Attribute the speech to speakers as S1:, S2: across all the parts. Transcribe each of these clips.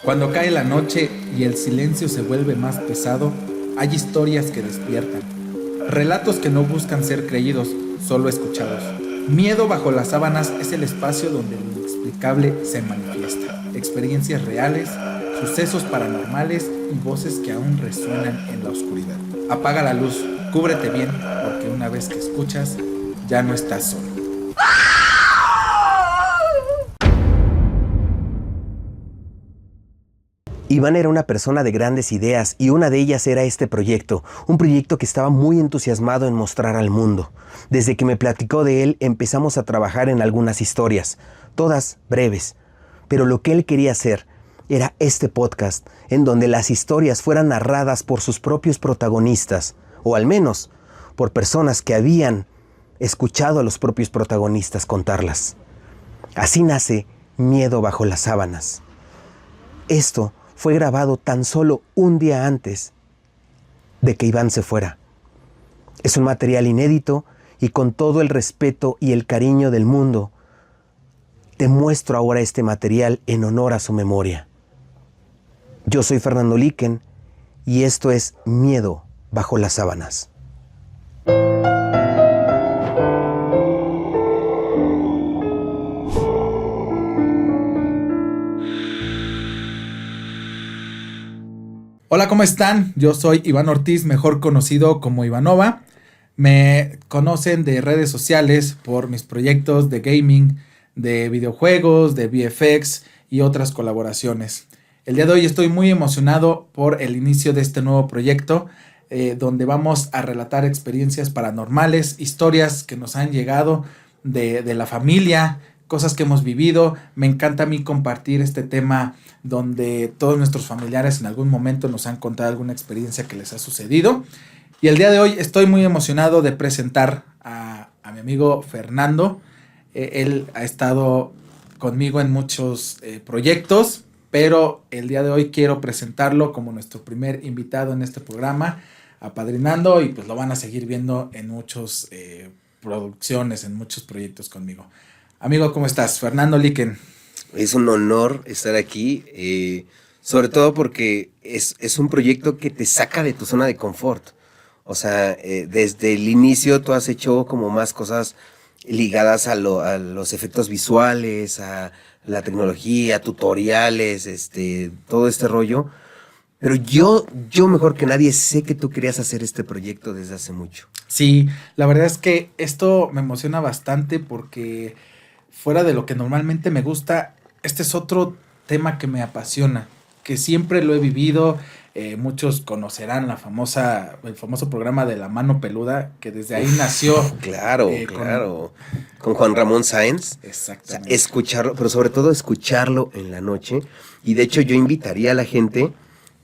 S1: Cuando cae la noche y el silencio se vuelve más pesado, hay historias que despiertan. Relatos que no buscan ser creídos, solo escuchados. Miedo bajo las sábanas es el espacio donde lo inexplicable se manifiesta. Experiencias reales, sucesos paranormales y voces que aún resuenan en la oscuridad. Apaga la luz, cúbrete bien, porque una vez que escuchas, ya no estás solo.
S2: Iván era una persona de grandes ideas y una de ellas era este proyecto, un proyecto que estaba muy entusiasmado en mostrar al mundo. Desde que me platicó de él empezamos a trabajar en algunas historias, todas breves, pero lo que él quería hacer era este podcast en donde las historias fueran narradas por sus propios protagonistas, o al menos por personas que habían escuchado a los propios protagonistas contarlas. Así nace Miedo bajo las sábanas. Esto fue grabado tan solo un día antes de que Iván se fuera. Es un material inédito y con todo el respeto y el cariño del mundo, te muestro ahora este material en honor a su memoria. Yo soy Fernando Liquen y esto es Miedo bajo las sábanas.
S1: Hola, ¿cómo están? Yo soy Iván Ortiz, mejor conocido como Ivanova. Me conocen de redes sociales por mis proyectos de gaming, de videojuegos, de VFX y otras colaboraciones. El día de hoy estoy muy emocionado por el inicio de este nuevo proyecto, donde vamos a relatar experiencias paranormales, historias que nos han llegado de la familia, cosas que hemos vivido. Me encanta a mí compartir este tema donde todos nuestros familiares en algún momento nos han contado alguna experiencia que les ha sucedido. Y el día de hoy estoy muy emocionado de presentar a mi amigo Fernando. Él ha estado conmigo en muchos proyectos, pero el día de hoy quiero presentarlo como nuestro primer invitado en este programa, apadrinando, y pues lo van a seguir viendo en muchas producciones, en muchos proyectos conmigo. Amigo, ¿cómo estás? Fernando Liquen.
S2: Es un honor estar aquí, sobre todo porque es un proyecto que te saca de tu zona de confort. O sea, desde el inicio tú has hecho como más cosas ligadas a los efectos visuales, a la tecnología, tutoriales, todo este rollo. Pero yo mejor que nadie sé que tú querías hacer este proyecto desde hace mucho.
S1: Sí, la verdad es que esto me emociona bastante porque fuera de lo que normalmente me gusta, este es otro tema que me apasiona, que siempre lo he vivido. Muchos conocerán el famoso programa de La Mano Peluda, que desde ahí nació.
S2: Claro. Con Juan Ramón Sáenz.
S1: Exactamente.
S2: O sea, escucharlo, pero sobre todo escucharlo en la noche. Y de hecho yo invitaría a la gente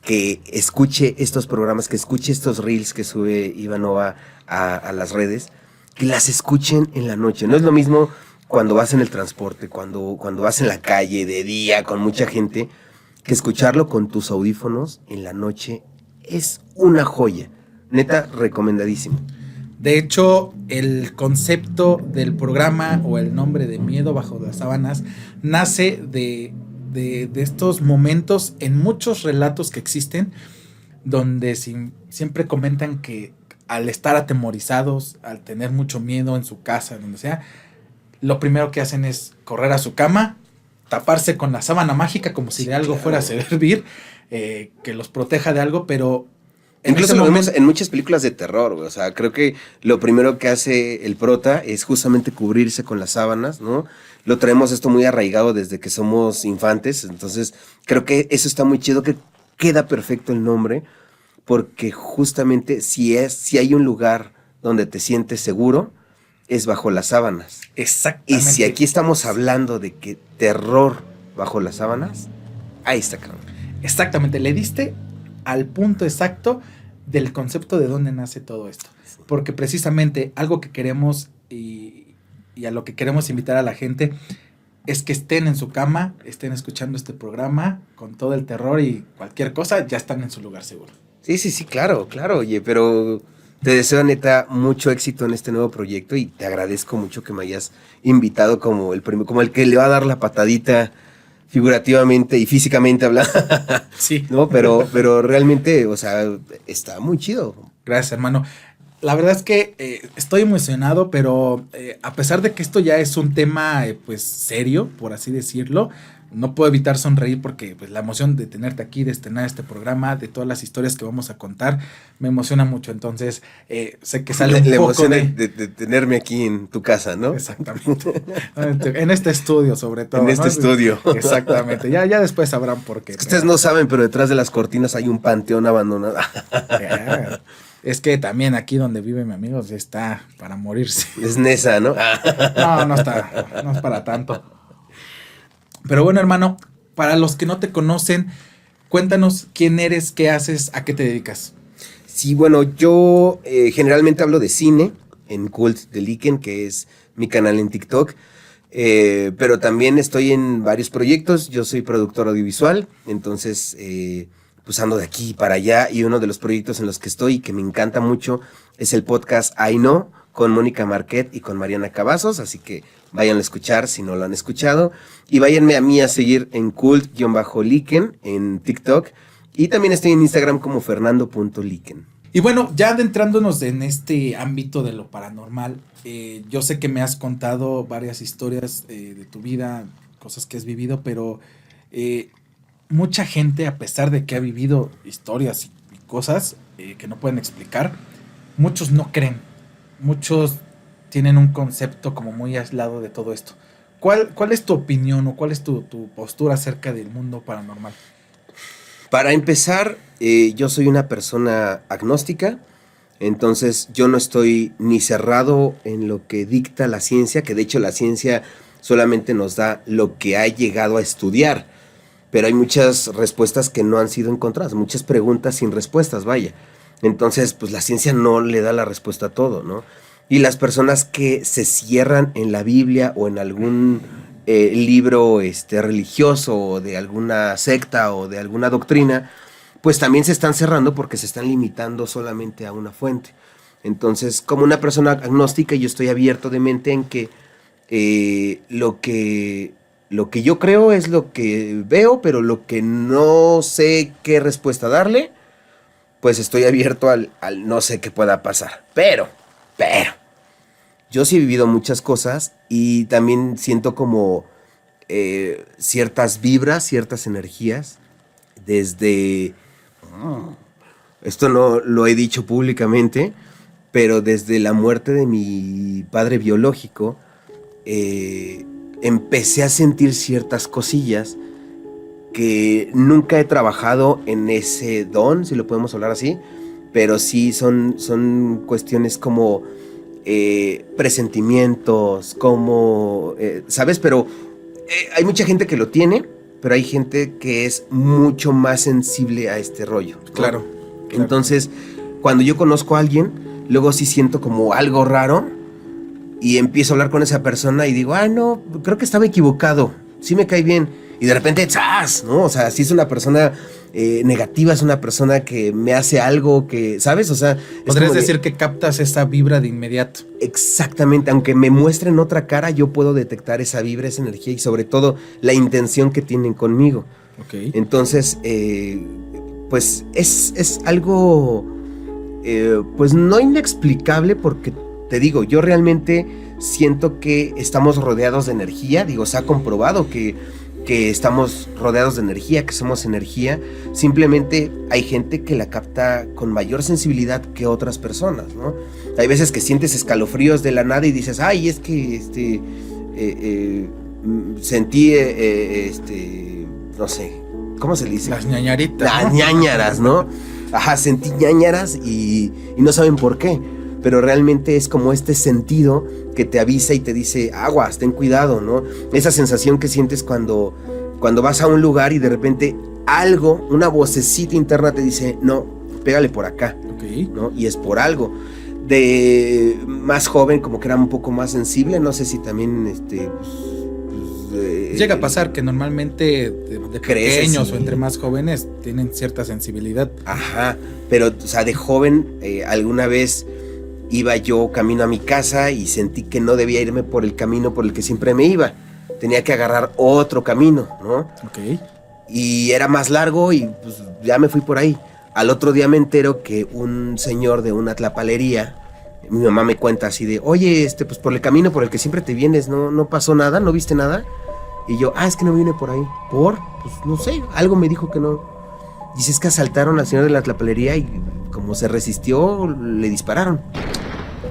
S2: que escuche estos programas, que escuche estos reels que sube Ivanova a las redes, que las escuchen en la noche. No es lo mismo cuando vas en el transporte, cuando vas en la calle de día con mucha gente, que escucharlo con tus audífonos en la noche es una joya. Neta, recomendadísimo.
S1: De hecho, el concepto del programa o el nombre de Miedo bajo las sábanas nace de estos momentos en muchos relatos que existen, donde siempre comentan que al estar atemorizados, al tener mucho miedo en su casa, donde sea, lo primero que hacen es correr a su cama, taparse con la sábana mágica como si de algo fuera a servir, que los proteja de algo, pero
S2: incluso lo vemos en muchas películas de terror, güey. O sea, creo que lo primero que hace el prota es justamente cubrirse con las sábanas, ¿no? Lo traemos esto muy arraigado desde que somos infantes, entonces creo que eso está muy chido, que queda perfecto el nombre, porque justamente si hay un lugar donde te sientes seguro, es bajo las sábanas.
S1: Exactamente.
S2: Y si aquí estamos hablando de que terror bajo las sábanas, ahí está, cabrón.
S1: Exactamente, le diste al punto exacto del concepto de dónde nace todo esto. Porque precisamente algo que queremos y a lo que queremos invitar a la gente es que estén en su cama, estén escuchando este programa con todo el terror y cualquier cosa, ya están en su lugar seguro.
S2: Sí, claro, oye, pero te deseo, neta, mucho éxito en este nuevo proyecto y te agradezco mucho que me hayas invitado como el que le va a dar la patadita figurativamente y físicamente hablando.
S1: Sí.
S2: No, pero realmente, o sea, está muy chido.
S1: Gracias, hermano. La verdad es que estoy emocionado, pero a pesar de que esto ya es un tema pues serio, por así decirlo, no puedo evitar sonreír porque pues la emoción de tenerte aquí, de estrenar este programa, de todas las historias que vamos a contar, me emociona mucho. Entonces, sé que sale un
S2: la
S1: poco
S2: emoción de tenerme aquí en tu casa, ¿no?
S1: Exactamente. En este estudio, sobre todo.
S2: En este estudio.
S1: Exactamente. Ya después sabrán por qué.
S2: Es que ustedes no saben, pero detrás de las cortinas hay un panteón abandonado.
S1: Es que también aquí donde vive mi amigo está para morirse.
S2: Es Nesa, ¿no?
S1: No es para tanto. Pero bueno, hermano, para los que no te conocen, cuéntanos quién eres, qué haces, a qué te dedicas.
S2: Sí, bueno, yo generalmente hablo de cine en Cult de Liken, que es mi canal en TikTok, pero también estoy en varios proyectos. Yo soy productor audiovisual, entonces pues ando de aquí para allá, y uno de los proyectos en los que estoy y que me encanta mucho es el podcast I Know con Mónica Marquet y con Mariana Cavazos, así que vayan a escuchar si no lo han escuchado, y váyanme a mí a seguir en Cult-Liken en TikTok, y también estoy en Instagram como fernando.liken.
S1: Y bueno, ya adentrándonos en este ámbito de lo paranormal, yo sé que me has contado varias historias de tu vida, cosas que has vivido, pero mucha gente, a pesar de que ha vivido historias y cosas que no pueden explicar, muchos no creen, muchos tienen un concepto como muy aislado de todo esto. ¿Cuál es tu opinión o cuál es tu postura acerca del mundo paranormal?
S2: Para empezar, yo soy una persona agnóstica, entonces yo no estoy ni cerrado en lo que dicta la ciencia, que de hecho la ciencia solamente nos da lo que ha llegado a estudiar, pero hay muchas respuestas que no han sido encontradas, muchas preguntas sin respuestas, vaya. Entonces, pues la ciencia no le da la respuesta a todo, ¿no? Y las personas que se cierran en la Biblia o en algún libro religioso o de alguna secta o de alguna doctrina, pues también se están cerrando porque se están limitando solamente a una fuente. Entonces, como una persona agnóstica, yo estoy abierto de mente en que lo que yo creo es lo que veo, pero lo que no sé qué respuesta darle, pues estoy abierto al no sé qué pueda pasar. Pero, yo sí he vivido muchas cosas y también siento como ciertas vibras, ciertas energías, desde... esto no lo he dicho públicamente, pero desde la muerte de mi padre biológico, empecé a sentir ciertas cosillas que nunca he trabajado en ese don, si lo podemos hablar así, pero sí son cuestiones como presentimientos, como, ¿sabes? Pero hay mucha gente que lo tiene, pero hay gente que es mucho más sensible a este rollo, ¿no?
S1: Claro.
S2: Entonces, cuando yo conozco a alguien, luego sí siento como algo raro y empiezo a hablar con esa persona y digo, no, creo que estaba equivocado, sí me cae bien. Y de repente, ¡zas!, ¿no? O sea, si es una persona negativa, es una persona que me hace algo que, ¿sabes? O sea...
S1: Podrías decir que captas esa vibra de inmediato.
S2: Exactamente, aunque me muestren otra cara, yo puedo detectar esa vibra, esa energía y sobre todo la intención que tienen conmigo.
S1: Okay.
S2: Entonces, pues es algo, pues no inexplicable, porque te digo, yo realmente siento que estamos rodeados de energía. Digo, se ha comprobado que estamos rodeados de energía, que somos energía. Simplemente hay gente que la capta con mayor sensibilidad que otras personas, ¿no? Hay veces que sientes escalofríos de la nada y dices, ay, es que sentí, no sé, ¿cómo se le dice?
S1: Las ñañaritas.
S2: Las ñañaras, ¿no? Ajá, sentí ñañaras y no saben por qué. Pero realmente es como este sentido que te avisa y te dice, aguas, ten cuidado, ¿no? Esa sensación que sientes cuando vas a un lugar y de repente algo, una vocecita interna te dice, no, pégale por acá,
S1: okay,
S2: ¿no? Y es por algo. De más joven, como que era un poco más sensible, no sé si también
S1: llega a pasar que normalmente de pequeños o entre más jóvenes tienen cierta sensibilidad.
S2: Ajá, pero o sea, de joven alguna vez iba yo camino a mi casa y sentí que no debía irme por el camino por el que siempre me iba. tenía que agarrar otro camino, ¿no?
S1: Ok.
S2: Y era más largo y pues ya me fui por ahí. Al otro día me entero que un señor de una tlapalería, mi mamá me cuenta así de, oye, pues por el camino por el que siempre te vienes, ¿no pasó nada? ¿No viste nada? Y yo, es que no vine por ahí. ¿Por? Pues no sé, algo me dijo que no. Dice, es que asaltaron al señor de la tlapalería y como se resistió, le dispararon.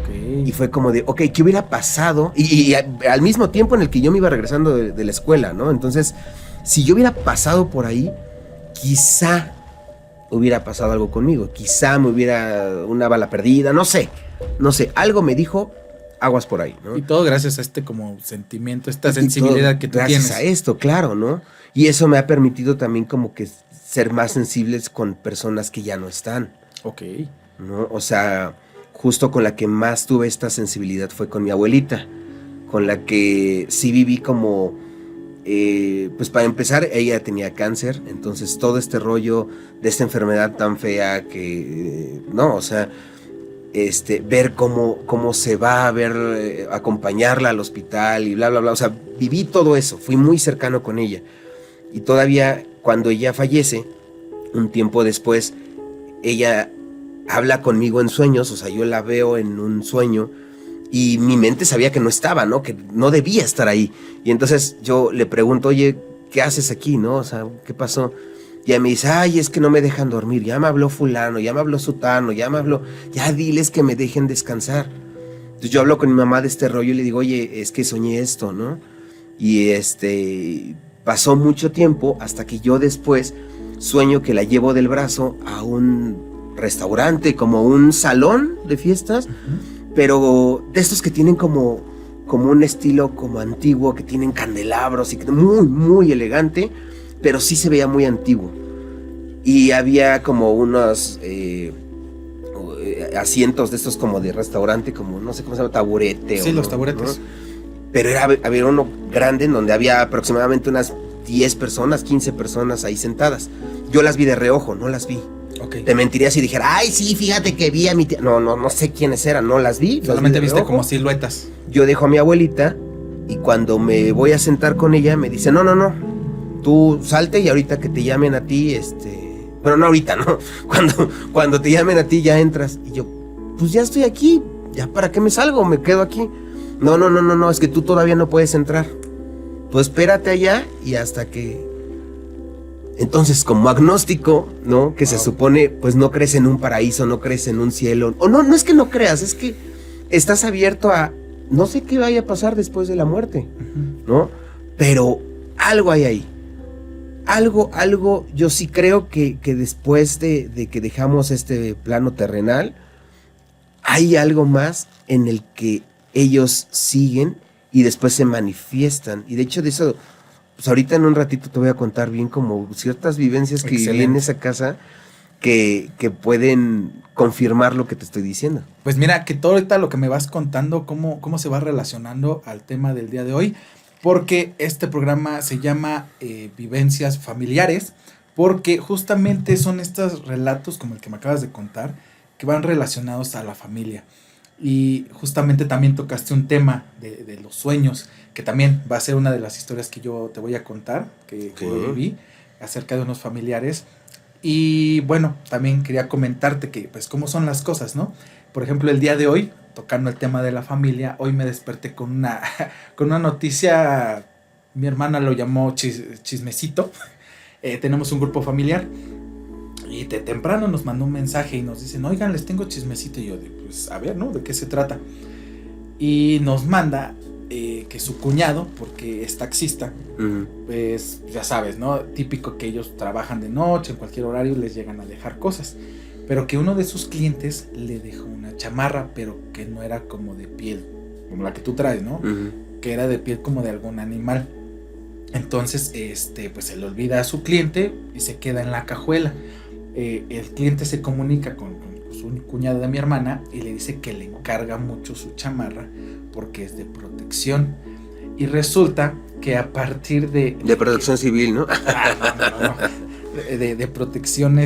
S1: Ok.
S2: Y fue como de, ok, ¿qué hubiera pasado? Y al mismo tiempo en el que yo me iba regresando de la escuela, ¿no? Entonces, si yo hubiera pasado por ahí, quizá hubiera pasado algo conmigo. Quizá me hubiera una bala perdida, no sé. Algo me dijo, aguas por ahí, ¿no?
S1: Y todo gracias a este como sentimiento, esta sensibilidad que tú
S2: gracias
S1: tienes.
S2: A esto, claro, ¿no? Y eso me ha permitido también como que ser más sensibles con personas que ya no están.
S1: Ok.
S2: ¿No? O sea, justo con la que más tuve esta sensibilidad fue con mi abuelita, con la que sí viví como, pues para empezar, ella tenía cáncer, entonces todo este rollo de esta enfermedad tan fea que, no, o sea, ver cómo se va a ver, acompañarla al hospital y bla, bla, bla, o sea, viví todo eso, fui muy cercano con ella. Y todavía cuando ella fallece, un tiempo después, ella habla conmigo en sueños, o sea, yo la veo en un sueño y mi mente sabía que no estaba, ¿no? Que no debía estar ahí. Y entonces yo le pregunto, oye, ¿qué haces aquí, no? O sea, ¿qué pasó? Y ella me dice, es que no me dejan dormir, ya me habló fulano, ya me habló sutano, ya diles que me dejen descansar. Entonces yo hablo con mi mamá de este rollo y le digo, oye, es que soñé esto, ¿no? Y pasó mucho tiempo hasta que yo después sueño que la llevo del brazo a un restaurante, como un salón de fiestas, pero de estos que tienen como un estilo como antiguo, que tienen candelabros y que muy, muy elegante, pero sí se veía muy antiguo. Y había como unos asientos de estos como de restaurante, como no sé cómo se llama, taburete.
S1: Sí, los taburetes.
S2: ¿no? Pero había uno grande en donde había aproximadamente unas 10 personas, 15 personas ahí sentadas. Yo las vi de reojo, no las vi.
S1: Okay.
S2: Te mentiría si dijera, sí, fíjate que vi a mi tía. No sé quiénes eran, no las vi.
S1: Solamente
S2: vi
S1: viste
S2: reojo.
S1: como siluetas.
S2: Yo dejo a mi abuelita y cuando me voy a sentar con ella me dice, no, tú salte y ahorita que te llamen a ti, bueno, no ahorita, ¿no? Cuando te llamen a ti ya entras. Y yo, pues ya estoy aquí, ya para qué me salgo, me quedo aquí. No, es que tú todavía no puedes entrar. Pues espérate allá y hasta que... Entonces, como agnóstico, ¿no? Que se supone, pues no crees en un paraíso, no crees en un cielo. O no es que no creas, es que estás abierto a... No sé qué vaya a pasar después de la muerte, ¿no? Pero algo hay ahí. Algo, yo sí creo que después de que dejamos este plano terrenal, hay algo más en el que ellos siguen y después se manifiestan. Y de hecho de eso, pues ahorita en un ratito te voy a contar bien como ciertas vivencias que viví en esa casa que pueden confirmar lo que te estoy diciendo.
S1: Pues mira, que todo ahorita lo que me vas contando, cómo se va relacionando al tema del día de hoy, porque este programa se llama Vivencias Familiares, porque justamente son estos relatos como el que me acabas de contar, que van relacionados a la familia. Y justamente también tocaste un tema de los sueños, que también va a ser una de las historias que yo te voy a contar, que viví acerca de unos familiares. Y bueno, también quería comentarte que pues cómo son las cosas, ¿no? Por ejemplo, el día de hoy, tocando el tema de la familia, hoy me desperté con una noticia, mi hermana lo llamó chismecito. Tenemos un grupo familiar y temprano nos mandó un mensaje y nos dicen, oigan, les tengo chismecito. Y yo, pues a ver, ¿no? ¿De qué se trata? Y nos manda que su cuñado, porque es taxista, pues ya sabes, ¿no? Típico que ellos trabajan de noche, en cualquier horario les llegan a dejar cosas. Pero que uno de sus clientes le dejó una chamarra, pero que no era como de piel, como la que tú traes, ¿no? Que era de piel como de algún animal. Entonces, pues se le olvida a su cliente y se queda en la cajuela. El cliente se comunica con su cuñada de mi hermana y le dice que le encarga mucho su chamarra porque es de protección. Y resulta que a partir de...
S2: De protección civil, ¿no?
S1: No. de protección,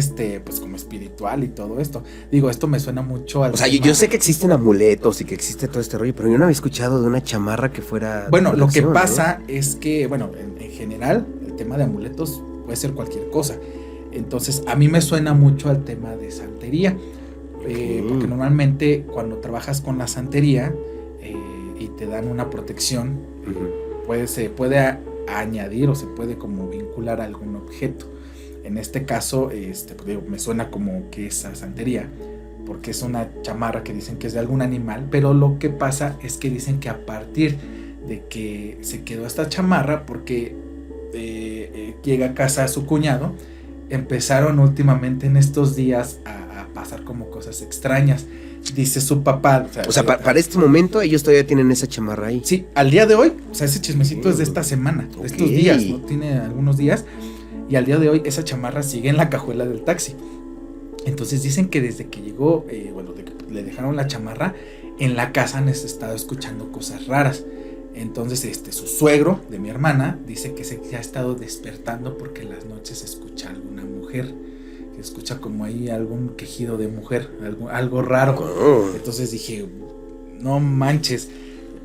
S1: pues como espiritual y todo esto. Digo, esto me suena mucho al...
S2: O sea, yo sé que existen amuletos y que existe todo este rollo, pero yo no había escuchado de una chamarra que fuera...
S1: Bueno, lo que pasa es que, bueno, en general, el tema de amuletos puede ser cualquier cosa. Entonces, a mí me suena mucho al tema de santería. Porque normalmente cuando trabajas con la santería y te dan una protección, se puede añadir o se puede como vincular a algún objeto. En este caso, pues digo, me suena como que es a santería, porque es una chamarra que dicen que es de algún animal, pero lo que pasa es que dicen que a partir de que se quedó esta chamarra, porque llega a casa su cuñado, empezaron últimamente en estos días a pasar como cosas extrañas. Dice su papá...
S2: O sea, para este momento ellos todavía tienen esa chamarra ahí.
S1: Sí, al día de hoy, o sea, ese chismecito es de esta semana, de estos días, ¿no? Tiene algunos días, y al día de hoy esa chamarra sigue en la cajuela del taxi. Entonces dicen que desde que llegó, de que le dejaron la chamarra, en la casa han estado escuchando cosas raras. Entonces, su suegro de mi hermana dice que se ha estado despertando porque en las noches se escucha alguna mujer, que escucha como ahí algún quejido de mujer, algo raro. Entonces dije, no manches.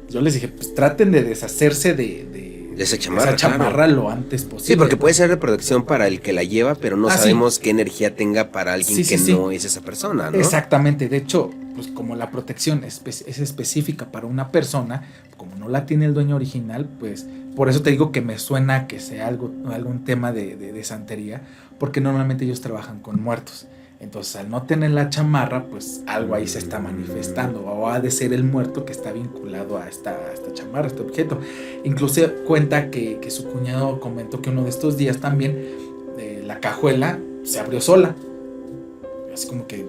S1: Yo les dije, pues traten de deshacerse de esa chamarra, claro, lo antes posible.
S2: Sí, porque puede ser de protección para el que la lleva, pero no sabemos qué energía tenga para alguien que no es esa persona, ¿no?
S1: Exactamente. De hecho, pues como la protección es específica para una persona, como no la tiene el dueño original, pues por eso te digo que me suena que sea algún tema de santería, porque normalmente ellos trabajan con muertos. Entonces, al no tener la chamarra, pues algo ahí se está manifestando, o ha de ser el muerto que está vinculado a esta chamarra, a este objeto. Incluso cuenta que su cuñado comentó que uno de estos días también la cajuela se abrió sola. Así como que...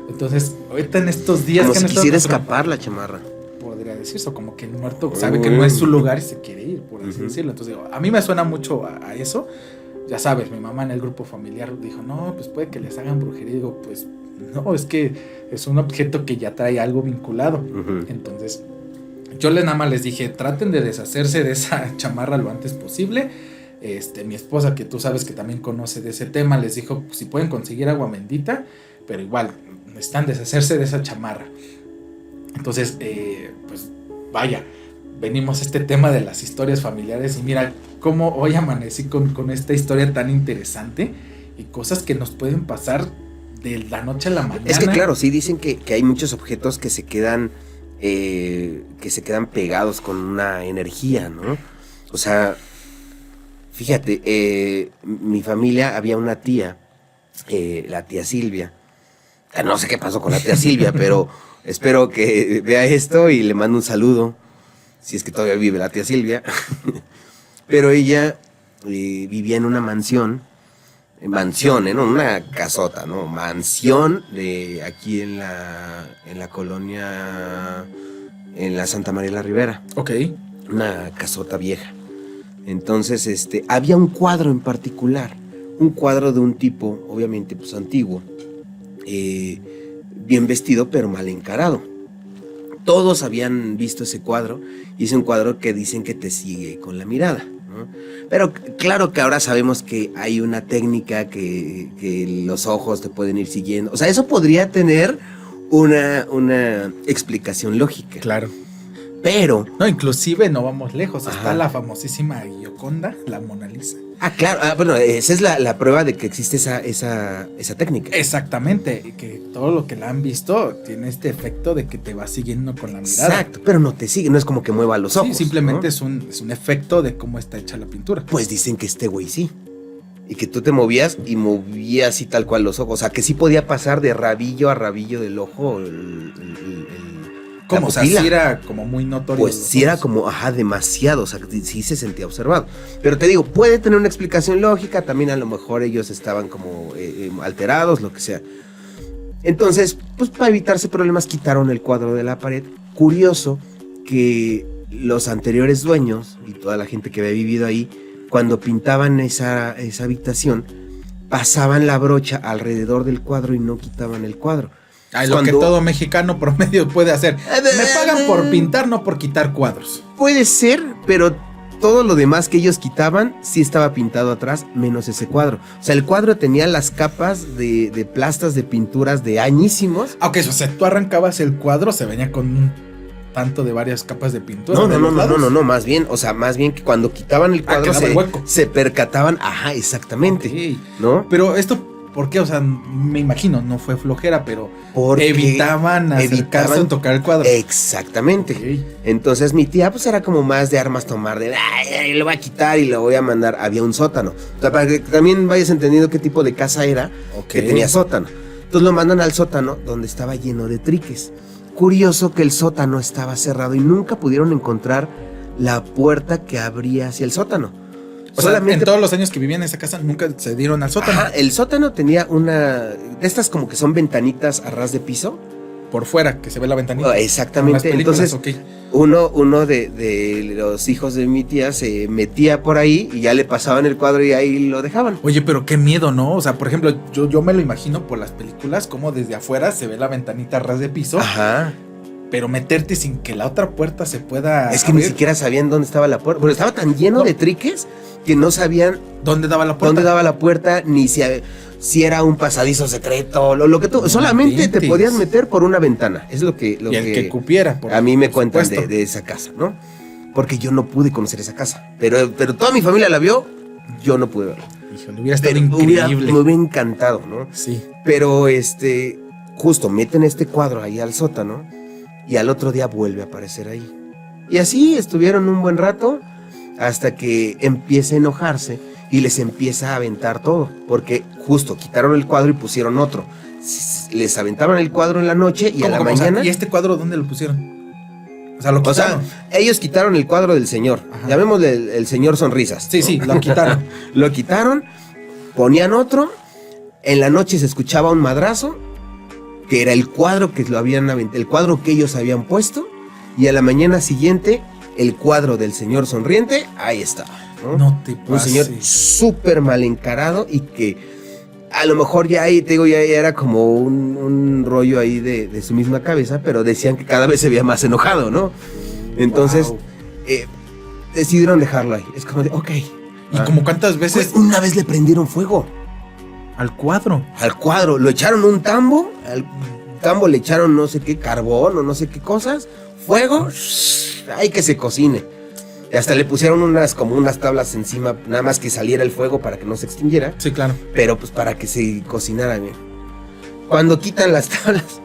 S1: Entonces, ahorita en estos días...
S2: Como si quisiera escapar la chamarra.
S1: Podría decirse, como que el muerto sabe que no es su lugar y se quiere ir, por así decirlo. Entonces, a mí me suena mucho a eso. Ya sabes, mi mamá en el grupo familiar dijo, no, pues puede que les hagan brujería. Y digo, pues no, es que es un objeto que ya trae algo vinculado. Entonces, yo nada más les dije, traten de deshacerse de esa chamarra lo antes posible. Mi esposa, que tú sabes que también conoce de ese tema, les dijo, pues, si pueden conseguir agua bendita, pero igual, necesitan deshacerse de esa chamarra. Entonces, pues vaya, venimos a este tema de las historias familiares y mira cómo hoy amanecí con esta historia tan interesante y cosas que nos pueden pasar de la noche a la mañana.
S2: Es que claro, sí dicen que hay muchos objetos que se quedan pegados con una energía, ¿no? O sea, fíjate, mi familia había una tía, la tía Silvia. No sé qué pasó con la tía Silvia, pero espero que vea esto y le mando un saludo, si es que todavía vive la tía Silvia. Pero ella vivía en una mansión, no una casota, ¿no? Mansión de aquí en la colonia, en la Santa María la Ribera.
S1: Ok.
S2: Una casota vieja. Entonces, había un cuadro en particular, un cuadro de un tipo, obviamente, pues antiguo, bien vestido, pero mal encarado. Todos habían visto ese cuadro, y es un cuadro que dicen que te sigue con la mirada, ¿no? Pero claro que ahora sabemos que hay una técnica que los ojos te pueden ir siguiendo. O sea, eso podría tener una explicación lógica.
S1: Claro.
S2: Pero...
S1: No, inclusive no vamos lejos. Ajá. Está la famosísima Gioconda, la Mona Lisa.
S2: Ah, claro. Bueno, esa es la prueba de que existe esa técnica.
S1: Exactamente. Y que todo lo que la han visto tiene este efecto de que te va siguiendo con la mirada.
S2: Exacto, pero no te sigue. No es como que mueva los ojos.
S1: Sí, simplemente,
S2: ¿no?
S1: es un efecto de cómo está hecha la pintura.
S2: Pues dicen que este güey sí. Y que tú te movías y movías así tal cual los ojos. O sea, que sí podía pasar de rabillo a rabillo del ojo
S1: como, o sea, sí era como muy notorio.
S2: Pues sí era como, demasiado, o sea, sí se sentía observado. Pero te digo, puede tener una explicación lógica, también a lo mejor ellos estaban como alterados, lo que sea. Entonces, pues para evitarse problemas, quitaron el cuadro de la pared. Curioso que los anteriores dueños y toda la gente que había vivido ahí, cuando pintaban esa habitación, pasaban la brocha alrededor del cuadro y no quitaban el cuadro.
S1: Lo que todo mexicano promedio puede hacer. Me pagan por pintar, no por quitar cuadros.
S2: Puede ser, pero todo lo demás que ellos quitaban sí estaba pintado atrás, menos ese cuadro. O sea, el cuadro tenía las capas de plastas, de pinturas de añísimos.
S1: Aunque eso, o sea, tú arrancabas el cuadro, se venía con un tanto de varias capas de pintura.
S2: No, más bien que cuando quitaban el cuadro se percataban, ajá, exactamente,
S1: okay.
S2: ¿no?
S1: Pero esto, ¿por qué? O sea, me imagino, no fue flojera, pero evitaban acercarse a tocar el cuadro.
S2: Exactamente. Okay. Entonces mi tía pues era como más de armas tomar, de lo voy a quitar y lo voy a mandar. Había un sótano. O sea, para que también vayas entendiendo qué tipo de casa era, que tenía sótano. Entonces lo mandan al sótano donde estaba lleno de triques. Curioso que el sótano estaba cerrado y nunca pudieron encontrar la puerta que abría hacia el sótano.
S1: O sea, en todos los años que vivían en esa casa nunca se dieron al sótano.
S2: Ajá, el sótano tenía una de estas como que son ventanitas a ras de piso.
S1: Por fuera, que se ve la ventanita.
S2: Exactamente. Entonces, uno de los hijos de mi tía se metía por ahí y ya le pasaban el cuadro y ahí lo dejaban.
S1: Oye, pero qué miedo, ¿no? O sea, por ejemplo, yo me lo imagino por las películas, como desde afuera se ve la ventanita a ras de piso.
S2: Ajá.
S1: Pero meterte sin que la otra puerta se pueda
S2: Es que abrir. Ni siquiera sabían dónde estaba la puerta. Bueno, estaba tan lleno de triques que no sabían
S1: dónde daba la puerta,
S2: ni si era un pasadizo secreto, lo que tú, solamente te podías meter por una ventana. Es lo que
S1: el que cupiera.
S2: A mí me cuentan de esa casa, ¿no? Porque yo no pude conocer esa casa. Pero toda mi familia la vio, yo no pude verla.
S1: Híjole, hubiera estado increíble.
S2: Me hubiera encantado, ¿no?
S1: Sí.
S2: Pero justo meten este cuadro ahí al sótano y al otro día vuelve a aparecer ahí. Y así estuvieron un buen rato hasta que empieza a enojarse y les empieza a aventar todo, porque justo quitaron el cuadro y pusieron otro. Les aventaban el cuadro en la noche y a la mañana...
S1: O sea, ¿y este cuadro dónde lo pusieron? O sea, lo quitaron.
S2: Ellos quitaron el cuadro del señor. Ajá. Llamémosle el señor Sonrisas.
S1: Sí, ¿no? Sí, lo quitaron.
S2: Lo quitaron, ponían otro, en la noche se escuchaba un madrazo, que era el cuadro que lo habían aventado, el cuadro que ellos habían puesto, y a la mañana siguiente, el cuadro del señor sonriente, ahí estaba.
S1: No te pases.
S2: Un señor súper mal encarado y que a lo mejor ya ahí, te digo, ya era como un rollo ahí de su misma cabeza, pero decían que cada vez se veía más enojado, ¿no? Entonces, decidieron dejarlo ahí. Es como de, ok.
S1: ¿Y como cuántas veces?
S2: Pues una vez le prendieron fuego.
S1: ¿Al cuadro?
S2: Al cuadro. Lo echaron un tambo, al tambo le echaron no sé qué carbón o no sé qué cosas, fuego, hay que se cocine. Y hasta le pusieron unas tablas encima, nada más que saliera el fuego para que no se extinguiera.
S1: Sí, claro.
S2: Pero pues para que se cocinara bien. Cuando quitan las tablas,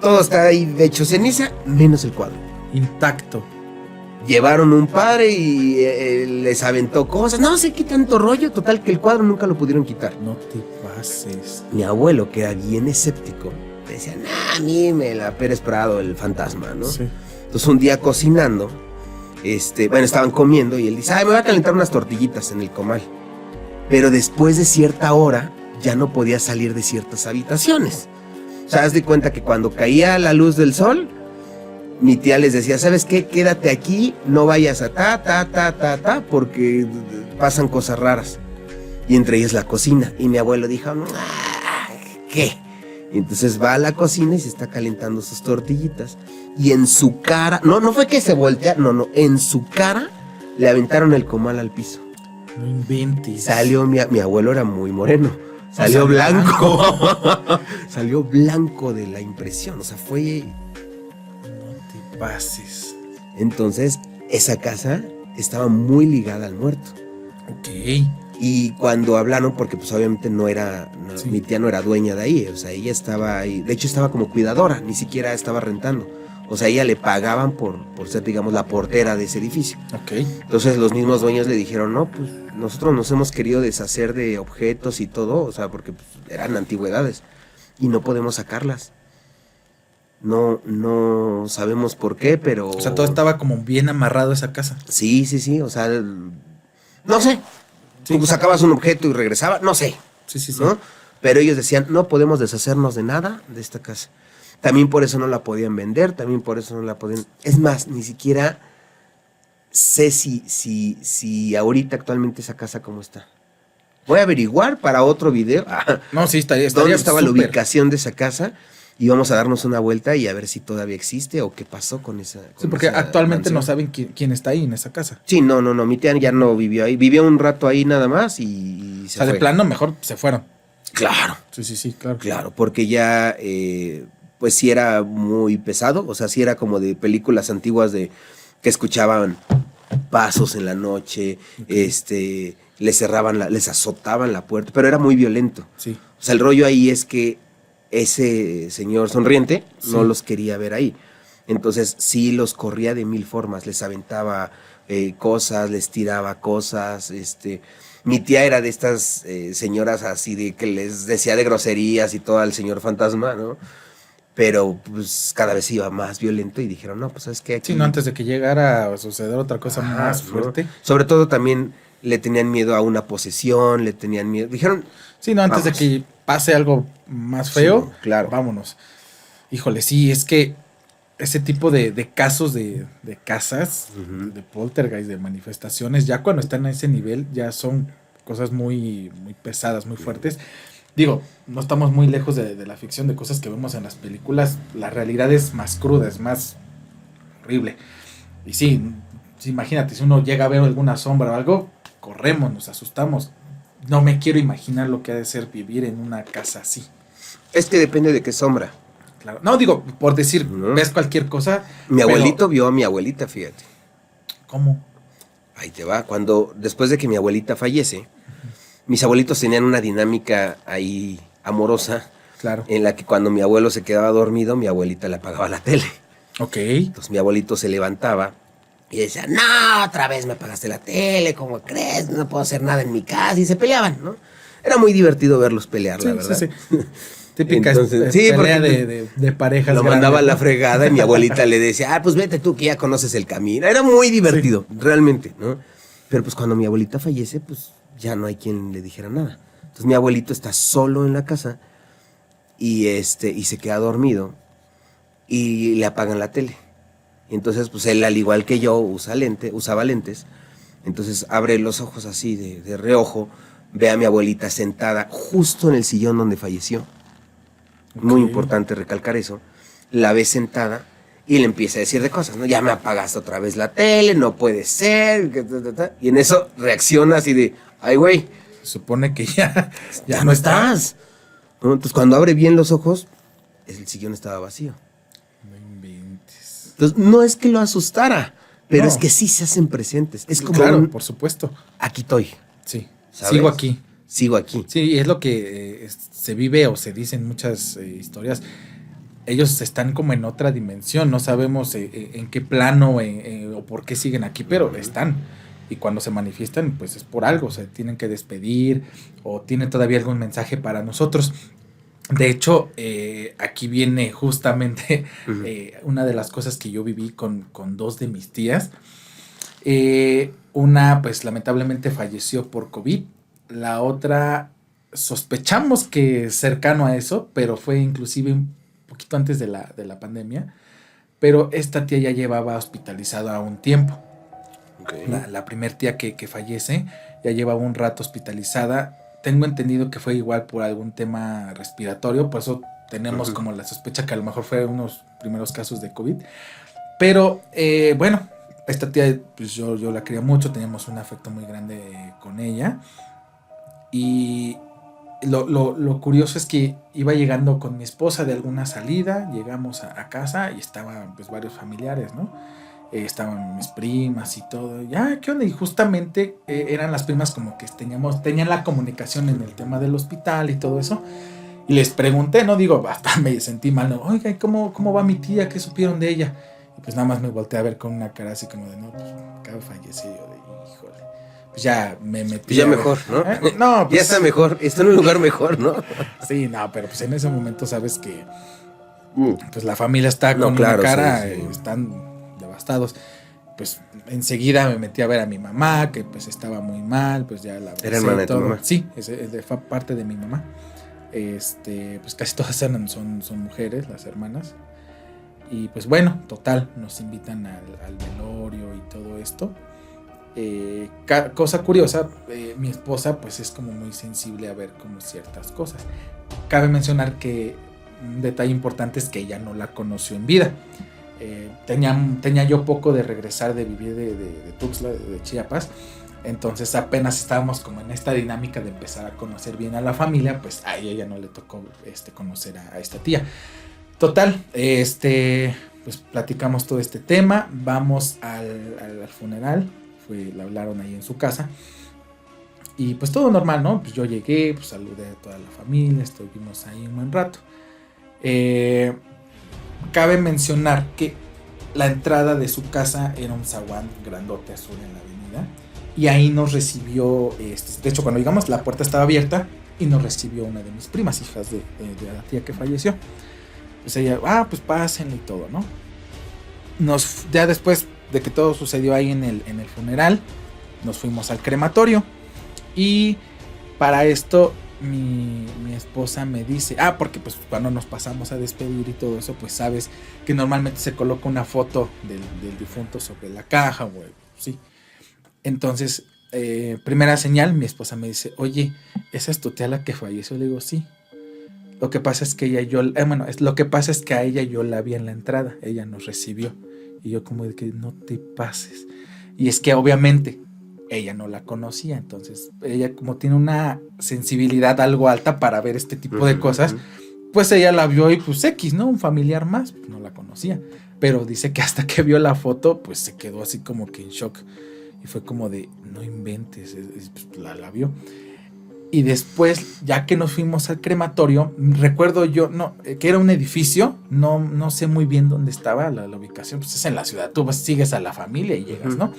S2: todo está ahí hecho ceniza, menos el cuadro.
S1: Intacto.
S2: Llevaron un padre y les aventó cosas. No sé qué tanto rollo, total que el cuadro nunca lo pudieron quitar.
S1: No te pases.
S2: Mi abuelo, que era bien escéptico, decía, a mí me la Pérez Prado, el fantasma, ¿no?
S1: Sí.
S2: Entonces un día cocinando, estaban comiendo y él dice, me voy a calentar unas tortillitas en el comal. Pero después de cierta hora, ya no podía salir de ciertas habitaciones. O sea, haz de cuenta que cuando caía la luz del sol, mi tía les decía, ¿sabes qué? Quédate aquí, no vayas a porque pasan cosas raras. Y entre ellas la cocina. Y mi abuelo dijo, ¿qué? Y entonces va a la cocina y se está calentando sus tortillitas. Y en su cara, no fue que se voltea, en su cara le aventaron el comal al piso.
S1: No inventes.
S2: Salió, mi abuelo era muy moreno. Salió blanco. Salió blanco de la impresión. O sea, fue...
S1: pases.
S2: Entonces, esa casa estaba muy ligada al muerto.
S1: Ok.
S2: Y cuando hablaron, porque pues obviamente
S1: Sí.
S2: mi tía no era dueña de ahí, o sea, ella estaba ahí, de hecho estaba como cuidadora, ni siquiera estaba rentando. O sea, ella le pagaban por ser, digamos, la portera de ese edificio.
S1: Ok.
S2: Entonces los mismos dueños le dijeron, no, pues nosotros nos hemos querido deshacer de objetos y todo, o sea, porque pues, eran antigüedades y no podemos sacarlas. No sabemos por qué, pero...
S1: O sea, todo estaba como bien amarrado a esa casa.
S2: Sí, o sea, no sé. Sí, pues sacabas un objeto y regresaba, no sé.
S1: Sí.
S2: ¿No? Pero ellos decían, no podemos deshacernos de nada de esta casa. También por eso no la podían vender, también por eso no la podían... Es más, ni siquiera sé si ahorita actualmente esa casa cómo está. Voy a averiguar para otro video.
S1: No, sí, estaría
S2: ¿Dónde estaba
S1: súper.
S2: la ubicación de esa casa? y vamos a darnos una vuelta y a ver si todavía existe o qué pasó con esa.
S1: Sí, porque
S2: esa
S1: actualmente
S2: mansión.
S1: no saben quién está ahí en esa casa.
S2: Sí, no, mi tía ya no vivió ahí, vivió un rato ahí nada más y
S1: O
S2: se
S1: sea,
S2: fue.
S1: de plano mejor se fueron.
S2: Claro.
S1: Sí, claro.
S2: Claro, porque ya, pues sí era muy pesado, o sea, sí era como de películas antiguas de que escuchaban pasos en la noche, les azotaban la puerta, pero era muy violento.
S1: Sí.
S2: O sea, el rollo ahí es que ese señor sonriente no los quería ver ahí. Entonces sí los corría de mil formas, les aventaba cosas, les tiraba cosas, mi tía era de estas señoras así de que les decía de groserías y todo al señor fantasma, ¿no? Pero pues cada vez iba más violento y dijeron, no, pues ¿sabes qué? Aquí...
S1: Sí, no, antes de que llegara a suceder otra cosa más fuerte.
S2: ¿no? Sobre todo también le tenían miedo a una posesión, le tenían miedo, dijeron...
S1: Sí, no, antes de que pase algo más feo,
S2: sí, claro.
S1: Vámonos. Híjole, sí, es que ese tipo de casos de casas, de poltergeist, de manifestaciones, ya cuando están a ese nivel, ya son cosas muy, muy pesadas, muy fuertes. Digo, no estamos muy lejos de la ficción, de cosas que vemos en las películas. La realidad es más cruda, es más horrible. Y sí, imagínate, si uno llega a ver alguna sombra o algo, corremos, nos asustamos. No me quiero imaginar lo que ha de ser vivir en una casa así.
S2: Es que depende de qué sombra.
S1: Claro. No, digo, por decir, ves cualquier cosa.
S2: Mi abuelito vio a mi abuelita, fíjate.
S1: ¿Cómo?
S2: Ahí te va. Después de que mi abuelita fallece, mis abuelitos tenían una dinámica ahí amorosa.
S1: Claro.
S2: En la que cuando mi abuelo se quedaba dormido, mi abuelita le apagaba la tele.
S1: Ok.
S2: Entonces mi abuelito se levantaba y decía, no, otra vez me apagaste la tele, ¿cómo crees? No puedo hacer nada en mi casa. Y se peleaban, ¿no? Era muy divertido verlos pelear, la verdad.
S1: Sí. Típica
S2: pelea
S1: de parejas.
S2: Lo mandaba a la fregada y mi abuelita le decía, pues vete tú que ya conoces el camino. Era muy divertido, realmente, ¿no? Pero pues cuando mi abuelita fallece, pues ya no hay quien le dijera nada. Entonces mi abuelito está solo en la casa y se queda dormido y le apagan la tele. Y entonces, pues él, al igual que yo, usaba lentes. Entonces abre los ojos así de reojo, ve a mi abuelita sentada justo en el sillón donde falleció. Okay. Muy importante recalcar eso. La ve sentada y le empieza a decir de cosas, ¿no? Ya me apagaste otra vez la tele, no puede ser. Y en eso reacciona así de, ay, güey.
S1: Se supone que ya
S2: no estás. ¿No? Entonces cuando abre bien los ojos, el sillón estaba vacío. Entonces, no es que lo asustara, pero es que sí se hacen presentes. Es como
S1: claro, por supuesto.
S2: Aquí estoy.
S1: Sí.
S2: ¿Sabes?
S1: Sigo aquí. Sí, es lo que se vive o se dice en muchas historias. Ellos están como en otra dimensión. No sabemos en qué plano o por qué siguen aquí, pero están. Y cuando se manifiestan, pues es por algo. Se tienen que despedir o tienen todavía algún mensaje para nosotros. De hecho, aquí viene justamente una de las cosas que yo viví con dos de mis tías. Una, pues lamentablemente falleció por COVID. La otra, sospechamos que cercano a eso, pero fue inclusive un poquito antes de la pandemia. Pero esta tía ya llevaba hospitalizada un tiempo. Okay. La primer tía que fallece ya llevaba un rato hospitalizada. Tengo entendido que fue igual por algún tema respiratorio, por eso tenemos como la sospecha que a lo mejor fue unos primeros casos de COVID. Pero bueno, esta tía, pues yo la quería mucho, teníamos un afecto muy grande con ella. Y lo curioso es que iba llegando con mi esposa de alguna salida, llegamos a casa y estaban pues varios familiares, ¿no? Estaban mis primas y todo. Ya, ¿qué onda? Y justamente eran las primas como que tenían la comunicación en el tema del hospital y todo eso. Y les pregunté, ¿no? Digo, hasta me sentí mal, ¿no? Oiga, ¿cómo va mi tía? ¿Qué supieron de ella? Y pues nada más me volteé a ver con una cara así como de, no, pues acaba de fallecer. Yo de, híjole. Pues ya me metí.
S2: Pues ya mejor, ¿no?
S1: No, pues,
S2: ya está mejor, está en un lugar mejor, ¿no?
S1: Sí, no, pero pues en ese momento sabes que pues la familia está con una cara, sí. Están devastados. Pues enseguida me metí a ver a mi mamá, que pues estaba muy mal, pues ya la
S2: ¿Era hermana de tu mamá?
S1: Sí, es parte de mi mamá. Pues casi todas son mujeres, las hermanas. Y pues bueno, total, nos invitan al velorio y todo esto. Cosa curiosa, mi esposa pues es como muy sensible a ver como ciertas cosas. Cabe mencionar que un detalle importante es que ella no la conoció en vida. Tenía yo poco de regresar de vivir de Tuxtla, de Chiapas. Entonces apenas estábamos como en esta dinámica de empezar a conocer bien a la familia. Pues a ella no le tocó conocer a esta tía. Total, pues platicamos todo este tema. Vamos al funeral. Le hablaron ahí en su casa. Y pues todo normal, ¿no? Pues yo llegué, pues saludé a toda la familia, estuvimos ahí un buen rato. Cabe mencionar que la entrada de su casa era un zaguán grandote azul en la avenida. Y ahí nos recibió, de hecho cuando llegamos la puerta estaba abierta y nos recibió una de mis primas, hijas de la tía que falleció. Pues ella, pues pásenle y todo, ¿no? Ya después de que todo sucedió ahí en el funeral, nos fuimos al crematorio. Y para esto mi esposa me dice, porque pues cuando nos pasamos a despedir y todo eso, pues sabes que normalmente se coloca una foto del difunto sobre la caja, güey, sí. Entonces, primera señal, mi esposa me dice, oye, ¿esa es tu tía la que falleció? Le digo, sí. Lo que pasa es que lo que pasa es que a ella yo la vi en la entrada, ella nos recibió. Y yo como de que no te pases. Y es que obviamente ella no la conocía, entonces ella como tiene una sensibilidad algo alta para ver este tipo de cosas, pues ella la vio y pues X, ¿no? Un familiar más, pues no la conocía, pero dice que hasta que vio la foto, pues se quedó así como que en shock, y fue como de, no inventes, pues la vio. Y después, ya que nos fuimos al crematorio, recuerdo yo, que era un edificio, no sé muy bien dónde estaba la ubicación, pues es en la ciudad, tú sigues a la familia y llegas, ¿no?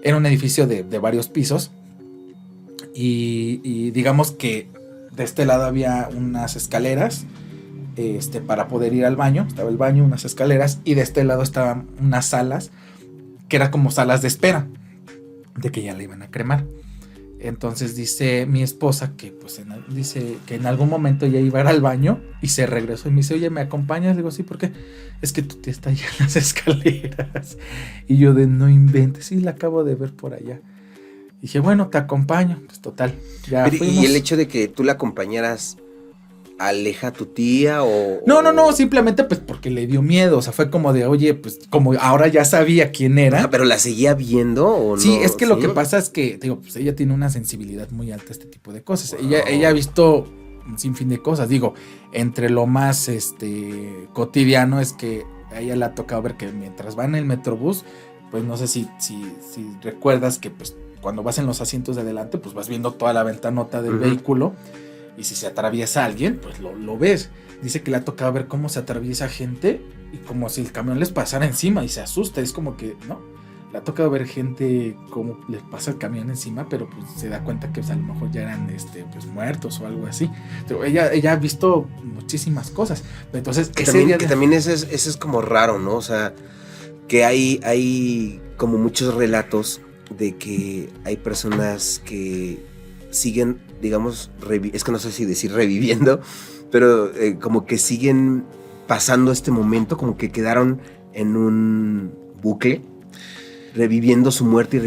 S1: Era un edificio de varios pisos y digamos que de este lado había unas escaleras para poder ir al baño. Estaba el baño, unas escaleras, y de este lado estaban unas salas que eran como salas de espera de que ya la iban a cremar. Entonces dice mi esposa que pues dice que en algún momento ella iba a ir al baño y se regresó y me dice, oye, ¿me acompañas? Le digo, sí, ¿por qué? Es que tu tía está allá en las escaleras. Y yo de, no inventes, sí, la acabo de ver por allá. Y dije, bueno, te acompaño. Pues total, ya fuimos.
S2: ¿Y el hecho de que tú la acompañaras aleja a tu tía o...?
S1: No, simplemente pues porque le dio miedo, o sea, fue como de, oye, pues como ahora ya sabía quién era.
S2: ¿Pero la seguía viendo o no?
S1: Sí, es que lo que pasa es que, digo, pues ella tiene una sensibilidad muy alta a este tipo de cosas. Wow. Ella ha visto un sinfín de cosas, digo, entre lo más cotidiano es que a ella le ha tocado ver que mientras va en el metrobús, pues no sé si recuerdas que pues cuando vas en los asientos de adelante, pues vas viendo toda la ventanota del vehículo. Y si se atraviesa alguien, pues lo ves. Dice que le ha tocado ver cómo se atraviesa gente y como si el camión les pasara encima y se asusta. Es como que, ¿no? Le ha tocado ver gente cómo les pasa el camión encima, pero pues se da cuenta que pues, a lo mejor ya eran pues, muertos o algo así. Pero ella ha visto muchísimas cosas. Entonces,
S2: que también ese es como raro, ¿no? O sea, que hay como muchos relatos de que hay personas que siguen, digamos, es que no sé si decir reviviendo, pero como que siguen pasando este momento, como que quedaron en un bucle, reviviendo su muerte,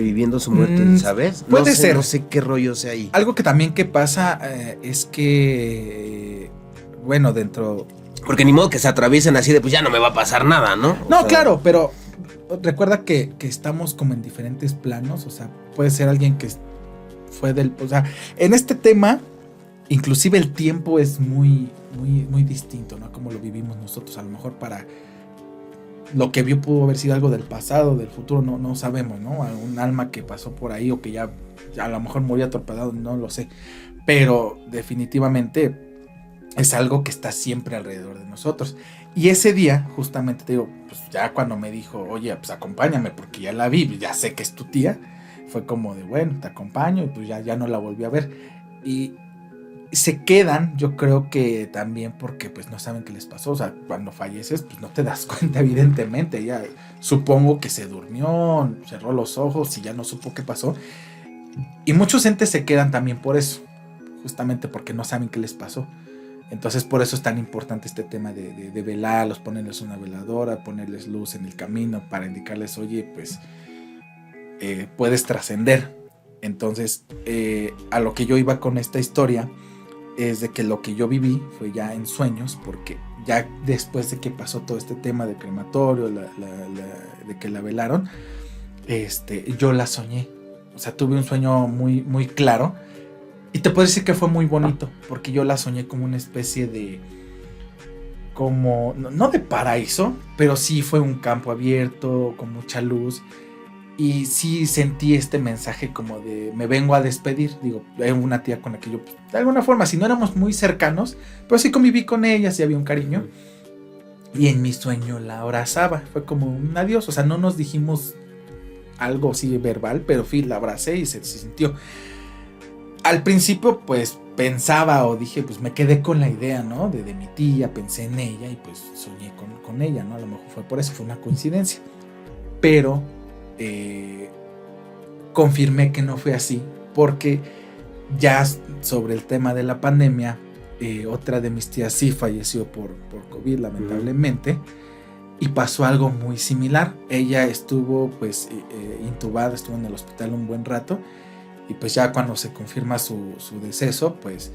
S2: ¿sabes?
S1: Puede ser.
S2: No sé qué rollo sea ahí.
S1: Algo que también que pasa es que, bueno, dentro...
S2: Porque ni modo que se atraviesen así de, pues ya no me va a pasar nada, ¿no?
S1: No, claro, pero recuerda que estamos como en diferentes planos, o sea, puede ser alguien que fue o sea, en este tema, inclusive el tiempo es muy, muy, muy distinto, ¿no? Como lo vivimos nosotros, a lo mejor para lo que vio pudo haber sido algo del pasado, del futuro, no sabemos, ¿no? Un alma que pasó por ahí o que ya a lo mejor murió atropellado, no lo sé, pero definitivamente es algo que está siempre alrededor de nosotros. Y ese día, justamente te digo, pues ya cuando me dijo, oye, pues acompáñame porque ya la vi, ya sé que es tu tía, fue como de, bueno, te acompaño, y pues ya no la volví a ver. Y se quedan, yo creo que también porque pues no saben qué les pasó. O sea, cuando falleces, pues no te das cuenta, evidentemente. Ella supongo que se durmió, cerró los ojos y ya no supo qué pasó. Y muchos entes se quedan también por eso, justamente porque no saben qué les pasó. Entonces por eso es tan importante este tema de velarlos, ponerles una veladora, ponerles luz en el camino para indicarles, oye, pues puedes trascender. Entonces a lo que yo iba con esta historia es de que lo que yo viví fue ya en sueños, porque ya después de que pasó todo este tema del crematorio, de que la velaron, yo la soñé. O sea, tuve un sueño muy, muy claro. Y te puedo decir que fue muy bonito, porque yo la soñé como una especie de... como... no de paraíso, pero sí fue un campo abierto, con mucha luz. Y sí sentí este mensaje como de me vengo a despedir. Digo, hay una tía con la que yo, pues, de alguna forma, si no éramos muy cercanos, pero sí conviví con ella, sí había un cariño. Y en mi sueño la abrazaba. Fue como un adiós. O sea, no nos dijimos algo así verbal, pero la abracé y se sintió. Al principio, pues pensaba o dije, pues me quedé con la idea, ¿no? De mi tía, pensé en ella y pues soñé con ella, ¿no? A lo mejor fue por eso, fue una coincidencia. Pero confirmé que no fue así, porque ya sobre el tema de la pandemia, otra de mis tías sí falleció por COVID, lamentablemente, y pasó algo muy similar. Ella estuvo pues intubada, estuvo en el hospital un buen rato, y pues ya cuando se confirma su deceso, pues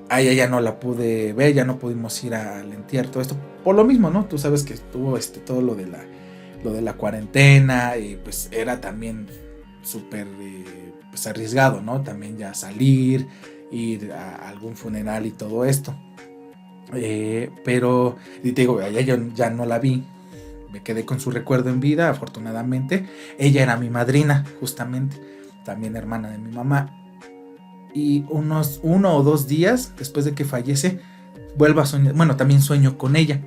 S1: a ella ya no la pude ver, ya no pudimos ir al entierro, todo esto, por lo mismo, ¿no? Tú sabes que estuvo todo lo de la cuarentena, y pues era también súper pues arriesgado, ¿no? También ya salir, ir a algún funeral y todo esto. Pero, y te digo, ella yo ya no la vi, me quedé con su recuerdo en vida, afortunadamente. Ella era mi madrina, justamente, también hermana de mi mamá. Y uno o 2 días después de que fallece, vuelvo a soñar, bueno, también sueño con ella.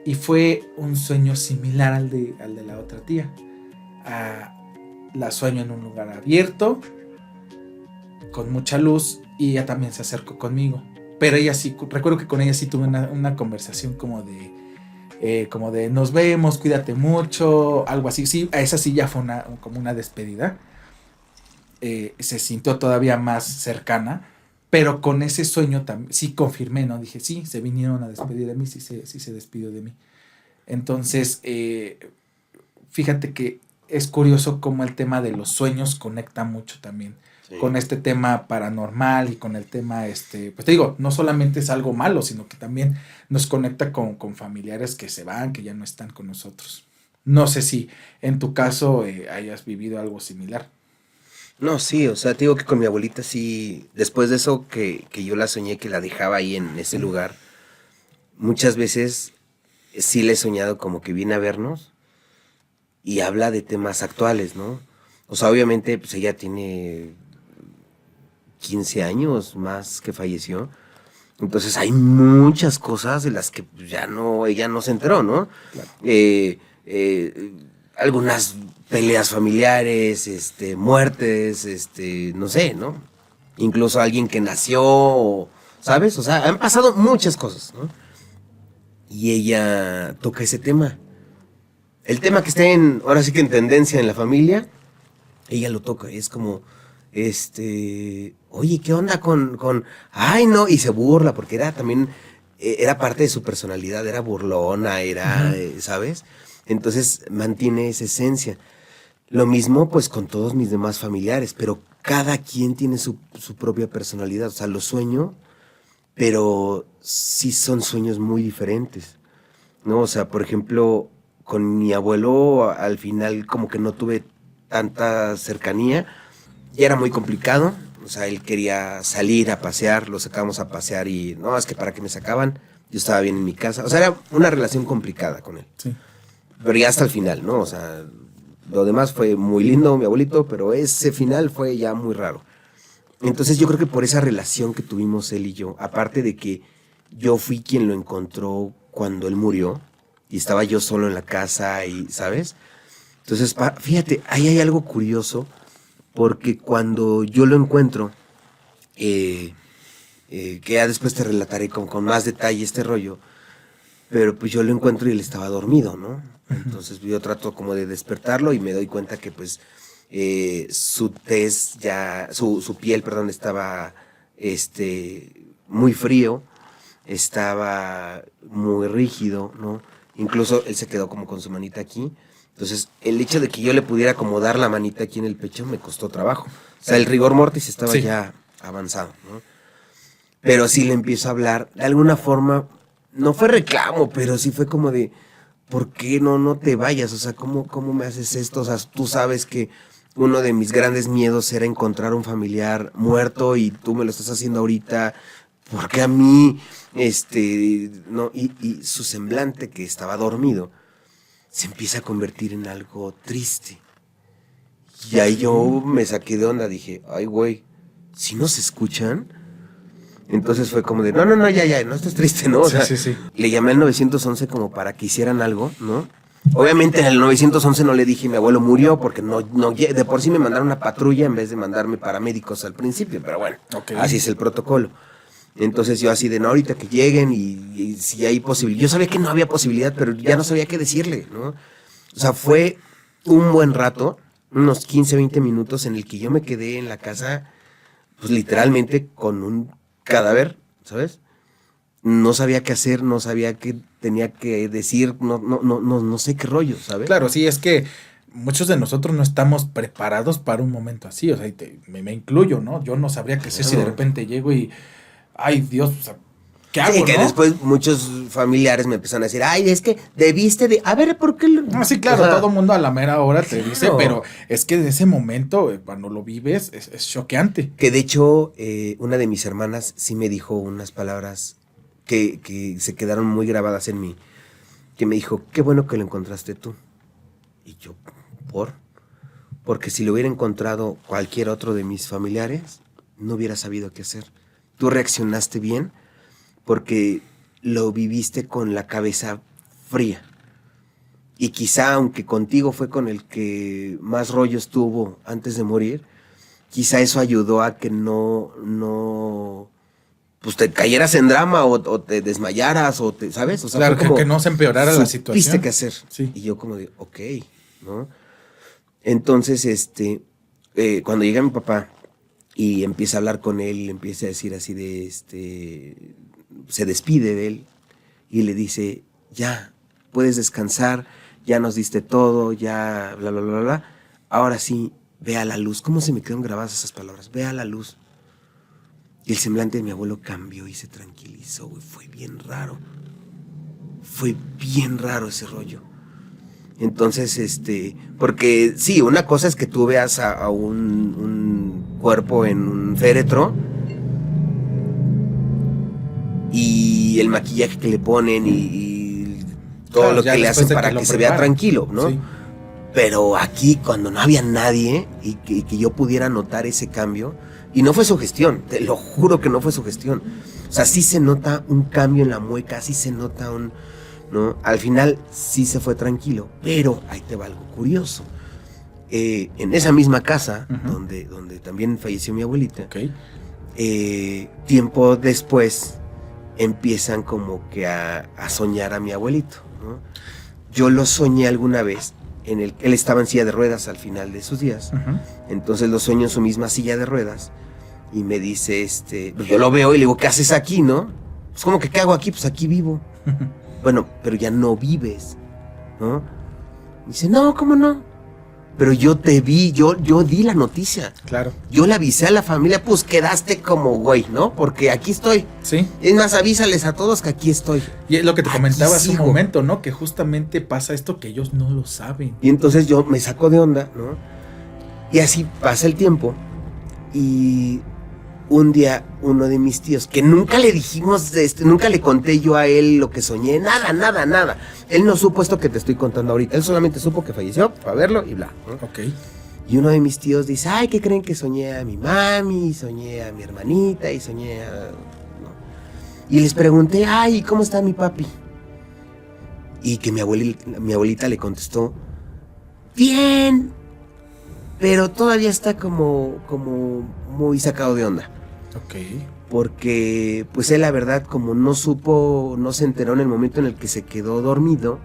S1: Y fue un sueño similar al de la otra tía. La sueño en un lugar abierto, con mucha luz, y ella también se acercó conmigo. Pero ella sí, recuerdo que con ella sí tuve una conversación como de nos vemos, cuídate mucho, algo así. Sí, a esa sí ya fue como una despedida. Se sintió todavía más cercana, pero con ese sueño sí confirmé, ¿no? Dije, sí, se vinieron a despedir de mí, sí se despidió de mí. Entonces, fíjate que es curioso cómo el tema de los sueños conecta mucho también con este tema paranormal y con el tema, pues te digo, no solamente es algo malo, sino que también nos conecta con familiares que se van, que ya no están con nosotros. No sé si en tu caso hayas vivido algo similar.
S2: No, sí, o sea, te digo que con mi abuelita sí, después de eso que yo la soñé, que la dejaba ahí en ese lugar, muchas veces sí le he soñado como que viene a vernos y habla de temas actuales, ¿no? O sea, obviamente, pues ella tiene 15 años más que falleció. Entonces hay muchas cosas de las que ella no se enteró, ¿no? Claro. Algunas peleas familiares, muertes, no sé, ¿no? Incluso alguien que nació, ¿sabes? O sea, han pasado muchas cosas, ¿no? Y ella toca ese tema. El tema que está ahora sí que en tendencia en la familia, ella lo toca, es como, oye, ¿qué onda ay, no, y se burla, porque era también, era parte de su personalidad, era burlona, era, ¿sabes? Entonces mantiene esa esencia. Lo mismo pues con todos mis demás familiares, pero cada quien tiene su propia personalidad, o sea, lo sueño, pero sí son sueños muy diferentes, ¿no? O sea, por ejemplo, con mi abuelo al final como que no tuve tanta cercanía, ya era muy complicado, o sea, él quería salir a pasear, lo sacamos a pasear y no, es que para qué me sacaban, yo estaba bien en mi casa, o sea, era una relación complicada con él. Sí. Pero ya hasta el final, ¿no? O sea, lo demás fue muy lindo, mi abuelito, pero ese final fue ya muy raro. Entonces yo creo que por esa relación que tuvimos él y yo, aparte de que yo fui quien lo encontró cuando él murió, y estaba yo solo en la casa, y ¿sabes? Entonces, fíjate, ahí hay algo curioso, porque cuando yo lo encuentro, que ya después te relataré con más detalle este rollo, pero pues yo lo encuentro y él estaba dormido, ¿no? Entonces yo trato como de despertarlo y me doy cuenta que pues su tez ya, su piel, perdón, estaba muy frío, estaba muy rígido, ¿no? Incluso él se quedó como con su manita aquí. Entonces el hecho de que yo le pudiera acomodar la manita aquí en el pecho me costó trabajo. O sea, el rigor mortis estaba ya avanzado, ¿no? Pero sí le empiezo a hablar, de alguna forma, no fue reclamo, pero sí fue como de, ¿por qué no te vayas? O sea, ¿cómo me haces esto? O sea, tú sabes que uno de mis grandes miedos era encontrar un familiar muerto y tú me lo estás haciendo ahorita, ¿por qué a mí? No, y su semblante, que estaba dormido, se empieza a convertir en algo triste. Y ahí yo me saqué de onda, dije, ay, güey, ¿si nos escuchan? Entonces fue como de, no, ya, no estés triste, ¿no? O sea,
S1: Sí.
S2: le llamé al 911 como para que hicieran algo, ¿no? Obviamente en el 911 no le dije mi abuelo murió, porque no, de por sí me mandaron una patrulla en vez de mandarme paramédicos al principio, pero bueno, así es el protocolo. Entonces yo así de, no, ahorita que lleguen y si hay posibilidad. Yo sabía que no había posibilidad, pero ya no sabía qué decirle, ¿no? O sea, fue un buen rato, unos 15, 20 minutos en el que yo me quedé en la casa, pues literalmente con un cadáver, ¿sabes? No sabía qué hacer, no sabía qué tenía que decir, no sé qué rollo, ¿sabes?
S1: Claro, sí, es que muchos de nosotros no estamos preparados para un momento así, o sea, me incluyo, ¿no? Yo no sabría qué hacer si de repente llego y, ay, Dios, o sea, ¿qué hago,
S2: sí, que
S1: no?
S2: después muchos familiares me empezaron a decir, ay, es que debiste de, a ver, ¿por qué?
S1: Sí, claro,
S2: O sea,
S1: todo el mundo a la mera hora te
S2: claro.
S1: dice, pero es que de ese momento, cuando lo vives, es choqueante.
S2: Que de hecho, una de mis hermanas sí me dijo unas palabras que se quedaron muy grabadas en mí, que me dijo, qué bueno que lo encontraste tú. Y yo, porque si lo hubiera encontrado cualquier otro de mis familiares, no hubiera sabido qué hacer. Tú reaccionaste bien porque lo viviste con la cabeza fría. Y quizá, aunque contigo fue con el que más rollos tuvo antes de morir, quizá eso ayudó a que pues te cayeras en drama o te desmayaras o te, ¿sabes? O sea,
S1: Claro,
S2: fue como,
S1: que no se empeorara la situación.
S2: supiste qué hacer.
S1: Sí.
S2: Y yo como de, ok, ¿no? Entonces, cuando llega mi papá y empieza a hablar con él, le empieza a decir así de, se despide de él y le dice, ya, puedes descansar, ya nos diste todo, ya, bla, bla, bla, bla. Ahora sí, ve a la luz. ¿Cómo se me quedaron grabadas esas palabras? Ve a la luz. Y el semblante de mi abuelo cambió y se tranquilizó, güey. Fue bien raro. Fue bien raro ese rollo. Entonces, porque sí, una cosa es que tú veas a un cuerpo en un féretro y el maquillaje que le ponen y todo
S1: Claro,
S2: lo
S1: ya
S2: que le
S1: después
S2: hacen
S1: de
S2: para
S1: que lo
S2: que se vea
S1: preparan.
S2: tranquilo, ¿no?
S1: Sí.
S2: Pero aquí, cuando no había nadie y que yo pudiera notar ese cambio, y no fue su gestión, te lo juro que no fue su gestión. O sea, sí se nota un cambio en la mueca, sí se nota ¿no? Al final sí se fue tranquilo, pero ahí te va algo curioso. En esa misma casa, donde también falleció mi abuelita,
S1: Okay.
S2: Tiempo después empiezan como que a soñar a mi abuelito, ¿no? Yo lo soñé alguna vez, él estaba en silla de ruedas al final de sus días, entonces lo sueño en su misma silla de ruedas y me dice, pues yo lo veo y le digo, ¿qué haces aquí, no? Pues ¿cómo que qué hago aquí? Pues aquí vivo. Bueno, pero ya no vives, ¿no? Me dice, no, ¿cómo no? Pero yo te vi, yo di la noticia.
S1: Claro.
S2: Yo le avisé a la familia, pues quedaste como güey, ¿no? Porque aquí estoy.
S1: Sí.
S2: Es más, avísales a todos que aquí estoy.
S1: Y es lo que te
S2: Aquí
S1: comentaba hace un
S2: sigo.
S1: momento, ¿no? Que justamente pasa esto que ellos no lo saben.
S2: Y entonces yo me saco de onda, ¿no? Y así pasa el tiempo. Y un día uno de mis tíos, que nunca le dijimos, nunca le conté yo a él lo que soñé, nada. Él no supo esto que te estoy contando ahorita. Él solamente supo que falleció para verlo y bla, ¿no?
S1: Ok.
S2: Y uno de mis tíos dice, ay, ¿qué creen? Que soñé a mi mami, soñé a mi hermanita y soñé a... ¿no? Y les pregunté, ay, ¿cómo está mi papi? Y que mi abuelita le contestó, bien, pero todavía está como muy sacado de onda.
S1: Ok.
S2: Porque, pues él la verdad, como no supo, no se enteró en el momento en el que se quedó dormido,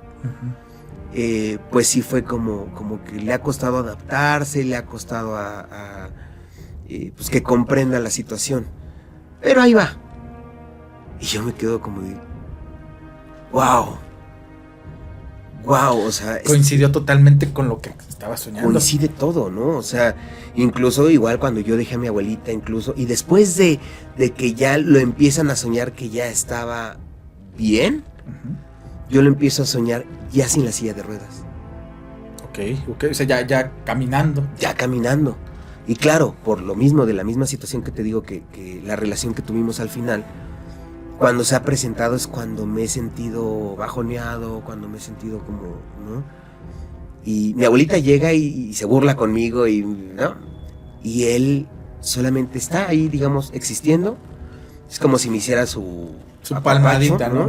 S2: pues sí fue como que le ha costado adaptarse, le ha costado pues que comprenda la situación. Pero ahí va. Y yo me quedo como de, wow, wow, o sea...
S1: Coincidió totalmente con lo que estaba soñando.
S2: Coincide todo, ¿no? O sea, incluso igual cuando yo dejé a mi abuelita, incluso... Y después de que ya lo empiezan a soñar que ya estaba bien, yo lo empiezo a soñar ya sin la silla de ruedas.
S1: Ok, o sea, ya caminando.
S2: Ya caminando. Y claro, por lo mismo, de la misma situación que te digo, que la relación que tuvimos al final, cuando se ha presentado es cuando me he sentido bajoneado, cuando me he sentido como, ¿no? Y mi abuelita llega y se burla conmigo, ¿no? Y él solamente está ahí, digamos, existiendo. Es como si me hiciera su
S1: palmadita, ¿no?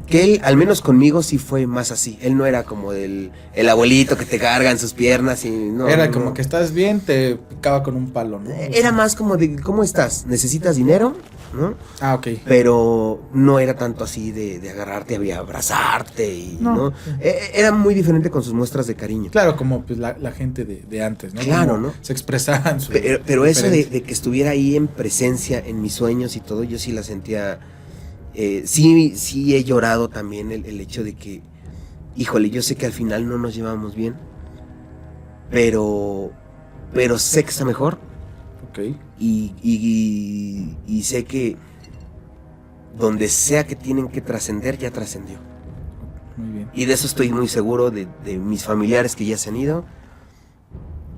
S2: Que él, al menos conmigo, sí fue más así. Él no era como el abuelito que te carga en sus piernas y no.
S1: Era como que estás bien, te picaba con un palo, ¿no?
S2: Era más como de, ¿cómo estás? ¿Necesitas dinero? ¿No?
S1: Ah, ok.
S2: Pero no era tanto así de agarrarte y abrazarte y, ¿no? Era muy diferente con sus muestras de cariño.
S1: Claro, como pues la gente de antes, ¿no?
S2: Claro,
S1: como
S2: ¿no?
S1: Se expresaban su
S2: pero eso de que estuviera ahí en presencia, en mis sueños y todo, yo sí la sentía... sí he llorado también el hecho de que, híjole, yo sé que al final no nos llevamos bien, pero sé que está mejor.
S1: Ok.
S2: Y sé que donde sea que tienen que trascender, ya trascendió.
S1: Muy bien.
S2: Y de eso estoy muy seguro, de mis familiares que ya se han ido.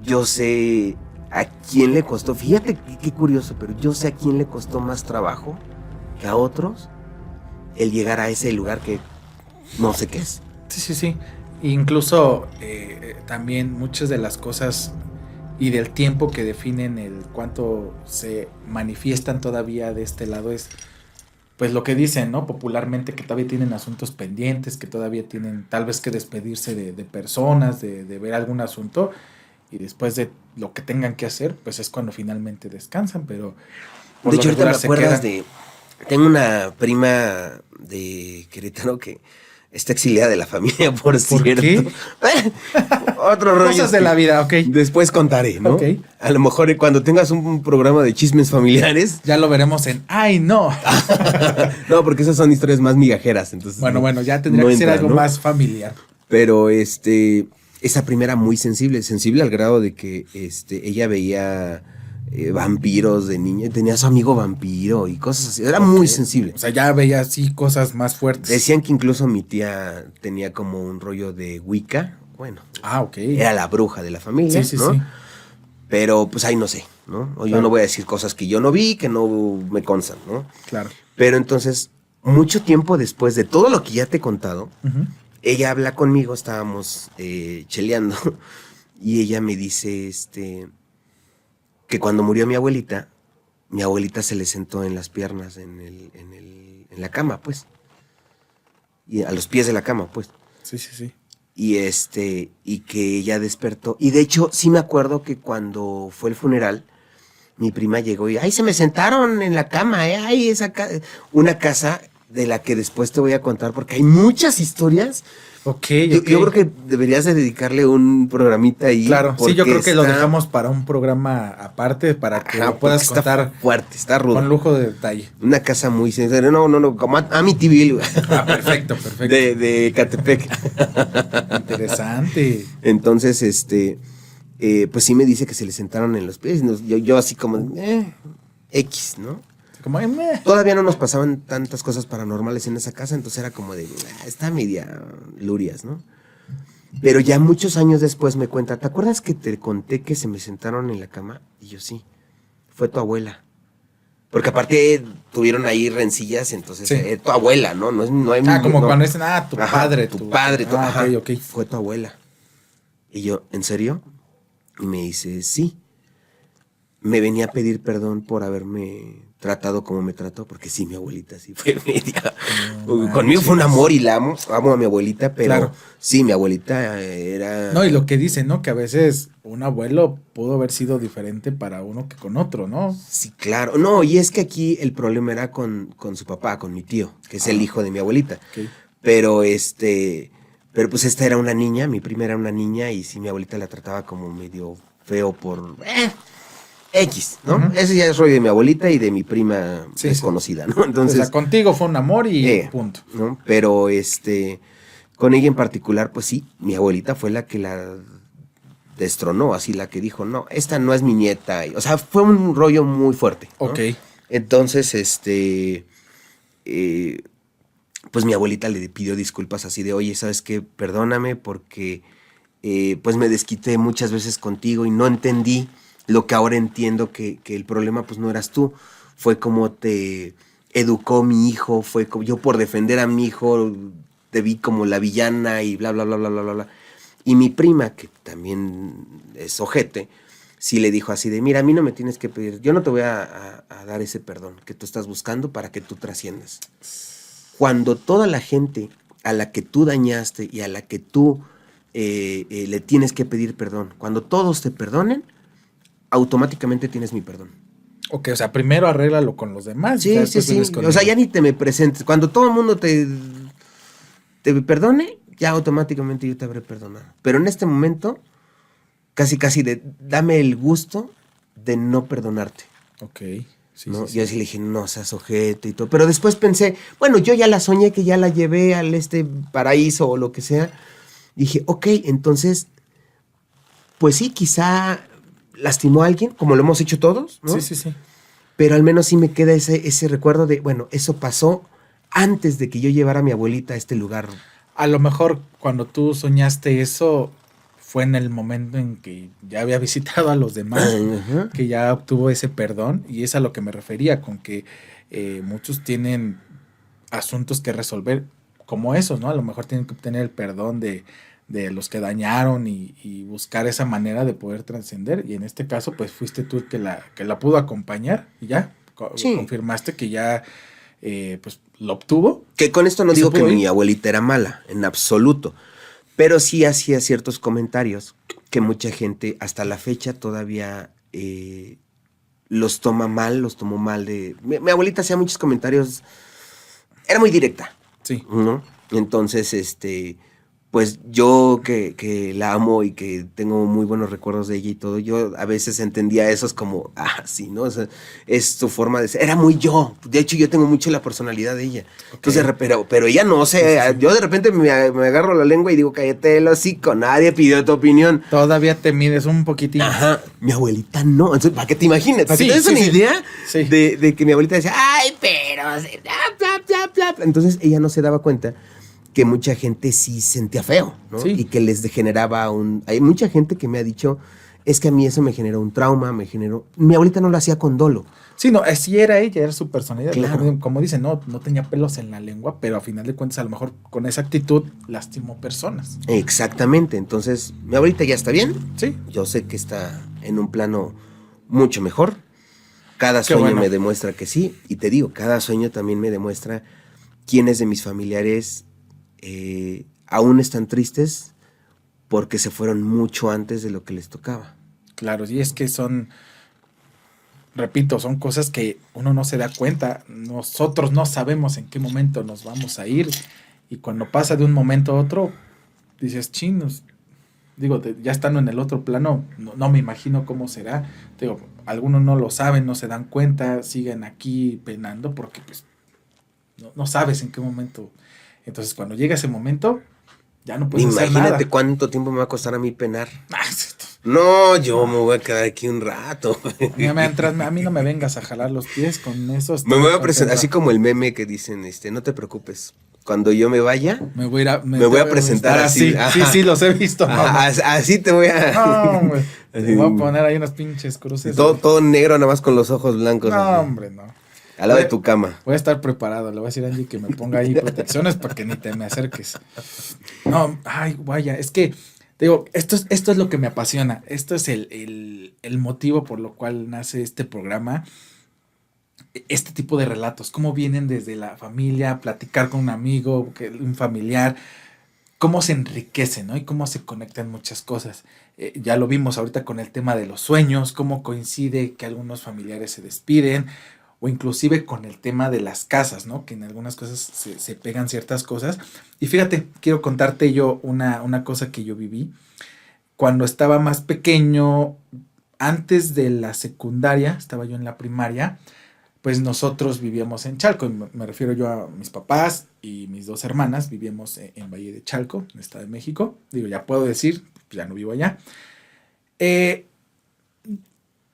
S2: Yo sé a quién le costó, fíjate qué curioso, pero yo sé a quién le costó más trabajo que a otros el llegar a ese lugar que no sé qué es.
S1: Sí. Incluso también muchas de las cosas y del tiempo que definen el cuánto se manifiestan todavía de este lado es pues lo que dicen, ¿no? Popularmente, que todavía tienen asuntos pendientes, que todavía tienen tal vez que despedirse de personas, de ver algún asunto, y después de lo que tengan que hacer, pues es cuando finalmente descansan, pero...
S2: De hecho, ahorita me acuerdas de... Tengo una prima de Querétaro que está exiliada de la familia, por cierto.
S1: ¿Qué?
S2: Otro rollo.
S1: Cosas de la vida, ok.
S2: Después contaré, ¿no?
S1: Ok.
S2: A lo mejor cuando tengas un programa de chismes familiares.
S1: Ya lo veremos en ¡ay, no!
S2: No, porque esas son historias más migajeras. Entonces
S1: Bueno, ya tendría que ser algo, ¿no?, más familiar.
S2: Pero esa primera muy sensible al grado de que ella veía vampiros de niña, tenía a su amigo vampiro y cosas así, era muy sensible.
S1: O sea, ya veía así cosas más fuertes.
S2: Decían que incluso mi tía tenía como un rollo de Wicca, bueno.
S1: Ah, ok.
S2: Era la bruja de la familia,
S1: sí,
S2: ¿no?
S1: Sí.
S2: Pero pues ahí no sé, ¿no? O yo no voy a decir cosas que yo no vi, que no me constan, ¿no?
S1: Claro.
S2: Pero entonces, mucho tiempo después de todo lo que ya te he contado, ella habla conmigo, estábamos cheleando, y ella me dice, que cuando murió mi abuelita se le sentó en las piernas, en la cama, pues. Y a los pies de la cama, pues.
S1: Sí.
S2: Y que ella despertó. Y de hecho, sí me acuerdo que cuando fue el funeral, mi prima llegó y, ¡ay, se me sentaron en la cama! ¡Ay, una casa de la que después te voy a contar, porque hay muchas historias.
S1: Ok.
S2: Yo creo que deberías de dedicarle un programita ahí.
S1: Claro, sí, yo creo que lo dejamos para un programa aparte, para que lo puedas contar.
S2: Está fuerte, está rudo.
S1: Con lujo de detalle.
S2: Una casa muy sencilla. No, como Amityville.
S1: Ah, perfecto.
S2: De Catepec.
S1: Interesante.
S2: Entonces, pues sí me dice que se le sentaron en los pies. Yo así como, X, ¿no?
S1: Como,
S2: Todavía no nos pasaban tantas cosas paranormales en esa casa, entonces era como de, está media lurias, ¿no? Pero ya muchos años después me cuenta, ¿te acuerdas que te conté que se me sentaron en la cama? Y yo, sí, fue tu abuela. Porque aparte tuvieron ahí rencillas, entonces tu abuela, ¿no? No hay
S1: como cuando dicen, tu padre.
S2: Tu padre.
S1: Ok.
S2: Fue tu abuela. Y yo, ¿en serio? Y me dice, sí. Me venía a pedir perdón por haberme tratado como me trató, porque sí, mi abuelita sí fue media. Conmigo fue un amor y la amo a mi abuelita, pero claro, sí, mi abuelita era...
S1: No, y lo que dicen, ¿no? Que a veces un abuelo pudo haber sido diferente para uno que con otro, ¿no?
S2: Sí, claro. No, y es que aquí el problema era con su papá, con mi tío, que es el hijo de mi abuelita.
S1: Okay.
S2: Pero pues esta era una niña, mi prima era una niña, y sí, mi abuelita la trataba como medio feo por... X, ¿no? Ese ya es rollo de mi abuelita y de mi prima desconocida, ¿no? Entonces,
S1: o sea, contigo fue un amor y punto.
S2: ¿no? Pero Con ella en particular, pues sí, mi abuelita fue la que la destronó, así la que dijo, no, esta no es mi nieta. O sea, fue un rollo muy fuerte, ¿no?
S1: Ok.
S2: Entonces, pues mi abuelita le pidió disculpas así de, oye, ¿sabes qué? Perdóname porque pues me desquité muchas veces contigo y no entendí lo que ahora entiendo que el problema pues no eras tú, fue como te educó mi hijo, fue como yo por defender a mi hijo te vi como la villana y bla, bla, bla, bla, bla, bla, bla. Y mi prima, que también es ojete, sí le dijo así de, mira, a mí no me tienes que pedir, yo no te voy a dar ese perdón que tú estás buscando para que tú trasciendas. Cuando toda la gente a la que tú dañaste y a la que tú le tienes que pedir perdón, cuando todos te perdonen, automáticamente tienes mi perdón.
S1: Ok, o sea, primero arréglalo con los demás.
S2: Sí, sí, sí. O sea, ya ni te me presentes. Cuando todo el mundo te perdone, ya automáticamente yo te habré perdonado. Pero en este momento, casi dame el gusto de no perdonarte.
S1: Ok. Sí,
S2: ¿no?
S1: sí, sí.
S2: Yo así le dije, no seas ojete y todo. Pero después pensé, bueno, yo ya la soñé que ya la llevé al paraíso o lo que sea. Dije, ok, entonces, pues sí, quizá lastimó a alguien, como lo hemos hecho todos, ¿no?
S1: Sí, sí, sí.
S2: Pero al menos sí me queda ese recuerdo de, bueno, eso pasó antes de que yo llevara a mi abuelita a este lugar.
S1: A lo mejor cuando tú soñaste eso fue en el momento en que ya había visitado a los demás,
S2: Ajá.
S1: que ya obtuvo ese perdón, y es a lo que me refería, con que muchos tienen asuntos que resolver como esos, ¿no? A lo mejor tienen que obtener el perdón de los que dañaron y buscar esa manera de poder trascender, y en este caso pues fuiste tú el que la pudo acompañar y ya
S2: Sí.
S1: confirmaste que ya pues lo obtuvo.
S2: Que con esto no
S1: ¿Y se
S2: digo que
S1: pudo ir?
S2: mi abuelita era mala, en absoluto, pero sí hacía ciertos comentarios que mucha gente hasta la fecha todavía los tomó mal de... Mi abuelita hacía muchos comentarios, era muy directa,
S1: Sí.
S2: ¿no? Entonces, pues yo que la amo y que tengo muy buenos recuerdos de ella y todo, yo a veces entendía esos como, sí, ¿no? O sea, es su forma de ser. Era muy yo. De hecho, yo tengo mucho la personalidad de ella.
S1: Ok.
S2: Entonces, pero ella no, o sea,
S1: Sí, sí, sí.
S2: yo de repente me agarro la lengua y digo, cállate el hocico, nadie pidió tu opinión.
S1: Todavía te mides un poquitín.
S2: Ajá, mi abuelita no. Entonces, ¿para qué te imaginas? ¿Para
S1: Sí,
S2: que te des
S1: sí,
S2: una
S1: sí.
S2: idea
S1: Sí.
S2: de que mi abuelita decía, ay, pero... bla, bla, bla, bla"? Entonces, ella no se daba cuenta que mucha gente sí sentía feo, ¿no?
S1: Sí.
S2: Y que les generaba Hay mucha gente que me ha dicho, es que a mí eso me generó un trauma, me generó... Mi abuelita no lo hacía con dolo.
S1: Sí, no, así era ella, era su personalidad.
S2: Claro.
S1: Como dicen, no tenía pelos en la lengua, pero a final de cuentas, a lo mejor con esa actitud lastimó personas.
S2: Exactamente. Entonces, mi abuelita ya está bien.
S1: Sí.
S2: Yo sé que está en un plano mucho mejor. Cada
S1: Qué
S2: sueño
S1: bueno.
S2: me demuestra que sí. Y te digo, cada sueño también me demuestra quiénes de mis familiares aún están tristes porque se fueron mucho antes de lo que les tocaba.
S1: Claro, y es que repito, son cosas que uno no se da cuenta. Nosotros no sabemos en qué momento nos vamos a ir. Y cuando pasa de un momento a otro, dices, chinos. Digo, ya estando en el otro plano, no me imagino cómo será. Digo, algunos no lo saben, no se dan cuenta, siguen aquí penando porque pues no sabes en qué momento. Entonces, cuando llega ese momento, ya no puedes hacer nada.
S2: Imagínate cuánto tiempo me va a costar a mí penar.
S1: Ah,
S2: No, yo me voy a quedar aquí un rato.
S1: a mí no me vengas a jalar los pies con esos.
S2: Me voy a presentar, así como el meme que dicen, no te preocupes. Cuando yo me vaya,
S1: me voy a
S2: presentar así.
S1: Sí, los he visto.
S2: Así te voy a...
S1: No, hombre. Te voy a poner ahí unas pinches cruces.
S2: Todo negro, nada más con los ojos blancos.
S1: No,
S2: así,
S1: hombre, no.
S2: al lado de tu cama.
S1: Voy a estar preparado. Le voy a decir a Angie que me ponga ahí protecciones para que ni te me acerques. No, ay, vaya, es que, te digo, esto es lo que me apasiona. Esto es el motivo por lo cual nace este programa. Este tipo de relatos, cómo vienen desde la familia, platicar con un amigo, un familiar, cómo se enriquecen, ¿no? Y cómo se conectan muchas cosas. Ya lo vimos ahorita con el tema de los sueños, cómo coincide que algunos familiares se despiden, o inclusive con el tema de las casas, ¿no? Que en algunas cosas se pegan ciertas cosas. Y fíjate, quiero contarte yo una cosa que yo viví. Cuando estaba más pequeño, antes de la secundaria, estaba yo en la primaria, pues nosotros vivíamos en Chalco, y me refiero yo a mis papás y mis 2 hermanas, vivíamos en Valle de Chalco, en el Estado de México. Digo, ya puedo decir, pues ya no vivo allá. Eh,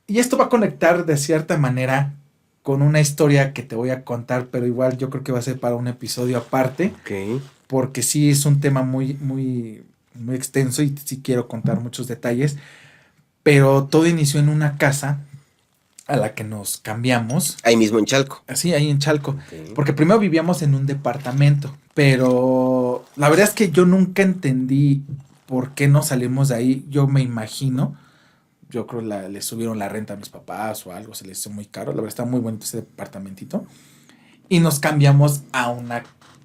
S1: y esto va a conectar de cierta manera con una historia que te voy a contar, pero igual yo creo que va a ser para un episodio aparte,
S2: Ok.
S1: porque sí es un tema muy extenso y sí quiero contar muchos detalles, pero todo inició en una casa a la que nos cambiamos.
S2: Ahí mismo en Chalco.
S1: Así, ahí en Chalco.
S2: Ok.
S1: Porque primero vivíamos en un departamento, pero la verdad es que yo nunca entendí por qué no salimos de ahí. Yo me imagino, yo creo le subieron la renta a mis papás o algo, se les hizo muy caro. La verdad está muy bonito ese departamentito. Y nos cambiamos a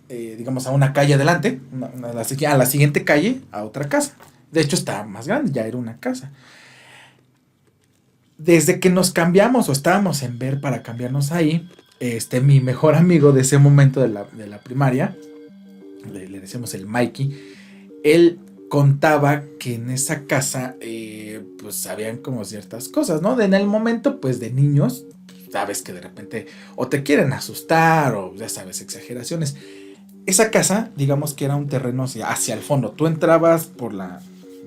S1: digamos, a una calle adelante, a la siguiente calle, a otra casa. De hecho, estaba más grande, ya era una casa. Desde que nos cambiamos o estábamos en ver para cambiarnos ahí, mi mejor amigo de ese momento de la primaria, le decíamos el Mikey, él contaba que en esa casa pues habían como ciertas cosas, ¿no? En el momento pues de niños, sabes que de repente o te quieren asustar o ya sabes, exageraciones. Esa casa, digamos que era un terreno hacia el fondo. Tú entrabas por la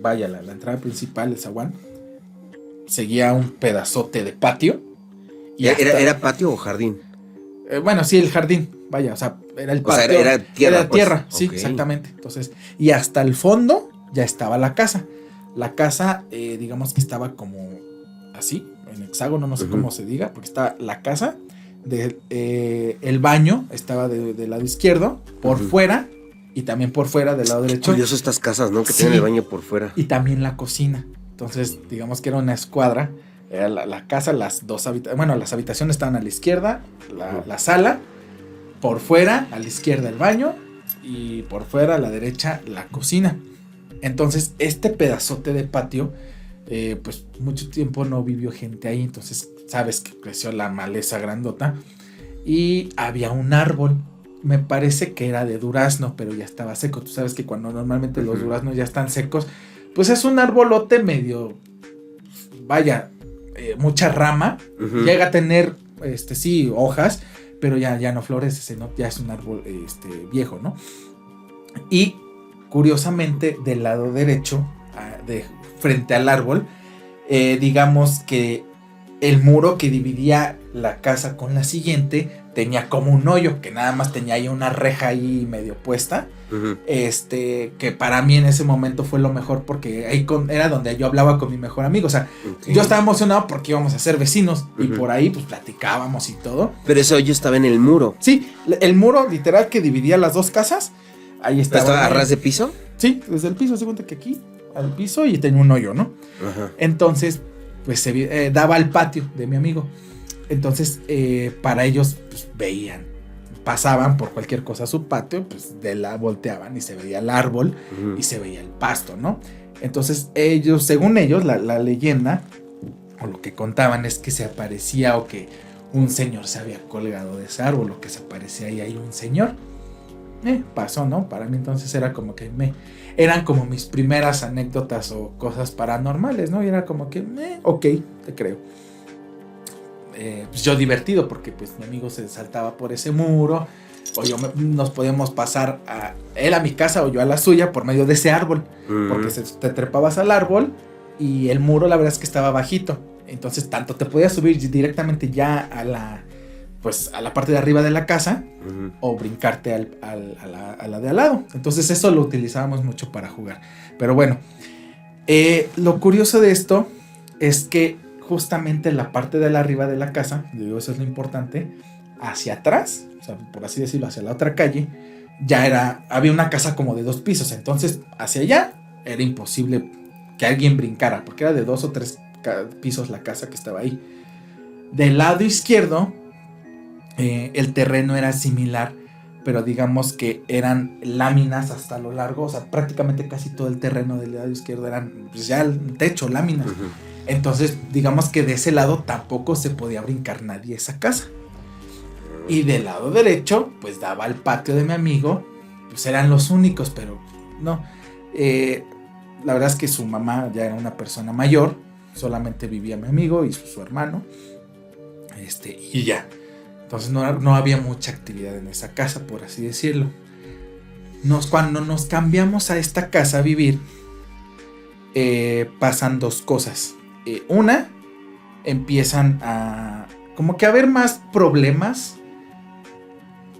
S1: entrada principal, el zaguán, seguía un pedazote de patio. Y
S2: ¿Era patio o jardín?
S1: Bueno, sí, el jardín, vaya, o sea, era el patio.
S2: O sea, era tierra.
S1: Era tierra,
S2: pues.
S1: sí,
S2: Okay.
S1: exactamente. Entonces, y hasta el fondo ya estaba la casa. La casa, digamos que estaba como así, en hexágono, no sé cómo se diga, porque está la casa, el baño estaba del lado izquierdo, por fuera, y también por fuera del lado derecho.
S2: Curioso estas casas, ¿no? Que tienen el baño por fuera.
S1: Y también la cocina. Entonces, digamos que era una escuadra. Era la casa, las dos habitaciones. Bueno, las habitaciones estaban a la izquierda, la sala. Por fuera, a la izquierda el baño. Y por fuera, a la derecha, la cocina. Entonces, este pedazote de patio, pues mucho tiempo no vivió gente ahí. Entonces, sabes que creció la maleza grandota. Y había un árbol. Me parece que era de durazno, pero ya estaba seco. Tú sabes que cuando normalmente los duraznos ya están secos, pues es un arbolote medio, vaya, mucha rama. Llega a tener, sí, hojas, pero ya no florece, ¿no? Ya es un árbol viejo, ¿no? Y curiosamente, del lado derecho, frente al árbol, digamos que el muro que dividía la casa con la siguiente tenía como un hoyo, que nada más tenía ahí una reja ahí medio puesta. Que para mí en ese momento fue lo mejor, porque ahí era donde yo hablaba con mi mejor amigo. O sea, yo estaba emocionado porque íbamos a ser vecinos y por ahí pues platicábamos y todo.
S2: Pero ese hoyo estaba en el muro.
S1: Sí, el muro literal que dividía las dos casas, ahí estaba.
S2: ¿Estaba a ras de piso?
S1: Sí, desde el piso, se cuenta que aquí al piso y tenía un hoyo, ¿no?
S2: Ajá.
S1: Entonces, pues daba al patio de mi amigo. Entonces, para ellos, pues veían, pasaban por cualquier cosa a su patio, pues volteaban y se veía el árbol y se veía el pasto, ¿no? Entonces, según ellos, la leyenda o lo que contaban es que se aparecía o que un señor se había colgado de ese árbol o que se aparecía ahí hay un señor. Pasó, ¿no? Para mí entonces era como que eran como mis primeras anécdotas o cosas paranormales, ¿no? Y era como que, ok, te creo. Pues yo divertido porque pues mi amigo se saltaba por ese muro o nos podíamos pasar él a mi casa o yo a la suya por medio de ese árbol, porque te trepabas al árbol y el muro la verdad es que estaba bajito, entonces tanto te podías subir directamente ya a la parte de arriba de la casa o brincarte a la de al lado. Entonces eso lo utilizábamos mucho para jugar. Pero bueno, lo curioso de esto es que justamente la parte de la arriba de la casa, digo, eso es lo importante, hacia atrás, o sea, por así decirlo, hacia la otra calle, había una casa como de 2 pisos, entonces hacia allá era imposible que alguien brincara, porque era de 2 o 3 pisos la casa que estaba ahí. Del lado izquierdo, el terreno era similar, pero digamos que eran láminas hasta lo largo, o sea, prácticamente casi todo el terreno del lado izquierdo eran pues, ya el techo, láminas. Entonces, digamos que de ese lado tampoco se podía brincar nadie esa casa. Y del lado derecho, pues daba al patio de mi amigo, pues eran los únicos, pero no. La verdad es que su mamá ya era una persona mayor, solamente vivía mi amigo y su hermano, y ya. Entonces no había mucha actividad en esa casa, por así decirlo. Cuando nos cambiamos a esta casa a vivir, pasan dos cosas. Una, empiezan a como que a haber más problemas.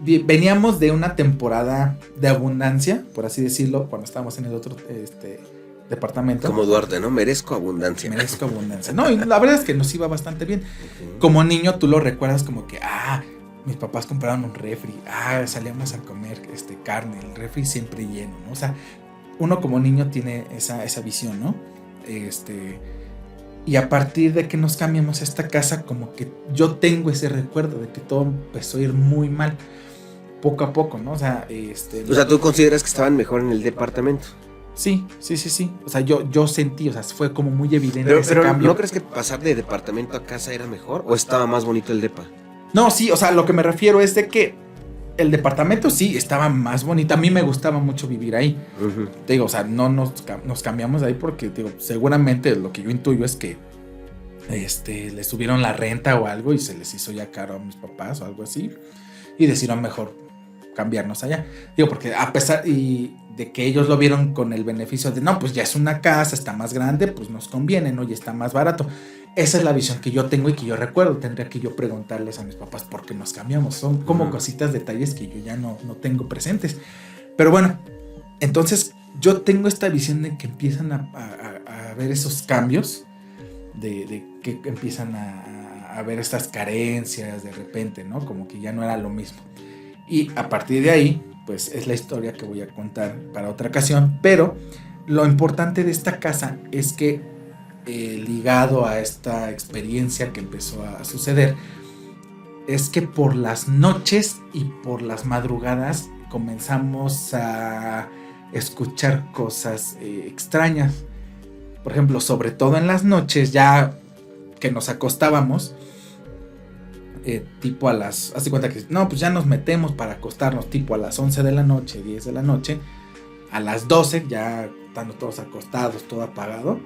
S1: Veníamos de una temporada de abundancia, por así decirlo, cuando estábamos en el otro departamento.
S2: Como Duarte, ¿no? Merezco abundancia.
S1: Merezco abundancia. No, y la verdad es que nos iba bastante bien. Uh-huh. Como niño tú lo recuerdas como que, mis papás compraron un refri, salíamos a comer carne, el refri siempre lleno, ¿no? O sea, uno como niño tiene esa visión, ¿no? Y a partir de que nos cambiamos a esta casa, como que yo tengo ese recuerdo de que todo empezó a ir muy mal, poco a poco, ¿no? O sea,
S2: ¿tú consideras que estaban mejor en el departamento?
S1: Sí. O sea, yo sentí, o sea, fue como muy evidente ese cambio.
S2: ¿No crees que pasar de departamento a casa era mejor o estaba más bonito el depa?
S1: No, sí, o sea, lo que me refiero es de que el departamento sí estaba más bonito. A mí me gustaba mucho vivir ahí. Uh-huh. Te digo, o sea, no nos cambiamos de ahí porque, digo, seguramente lo que yo intuyo es que le subieron la renta o algo y se les hizo ya caro a mis papás o algo así. Y decidieron mejor cambiarnos allá. Digo, porque a pesar de que ellos lo vieron con el beneficio de, no, pues ya es una casa, está más grande, pues nos conviene, ¿no? Y está más barato. Esa es la visión que yo tengo y que yo recuerdo. Tendría que yo preguntarles a mis papás por qué nos cambiamos. Son como cositas, detalles que yo ya no tengo presentes. Pero bueno, entonces yo tengo esta visión de que empiezan a ver esos cambios, de que empiezan a ver estas carencias de repente, ¿no? Como que ya no era lo mismo. Y a partir de ahí, pues es la historia que voy a contar para otra ocasión. Pero lo importante de esta casa es que ligado a esta experiencia que empezó a suceder, es que por las noches y por las madrugadas comenzamos a escuchar cosas extrañas. Por ejemplo, sobre todo en las noches, ya que nos acostábamos, tipo a las... Haz de cuenta que, no, pues ya nos metemos para acostarnos, tipo a las 11 de la noche, 10 de la noche, a las 12, ya estando todos acostados, todo apagado.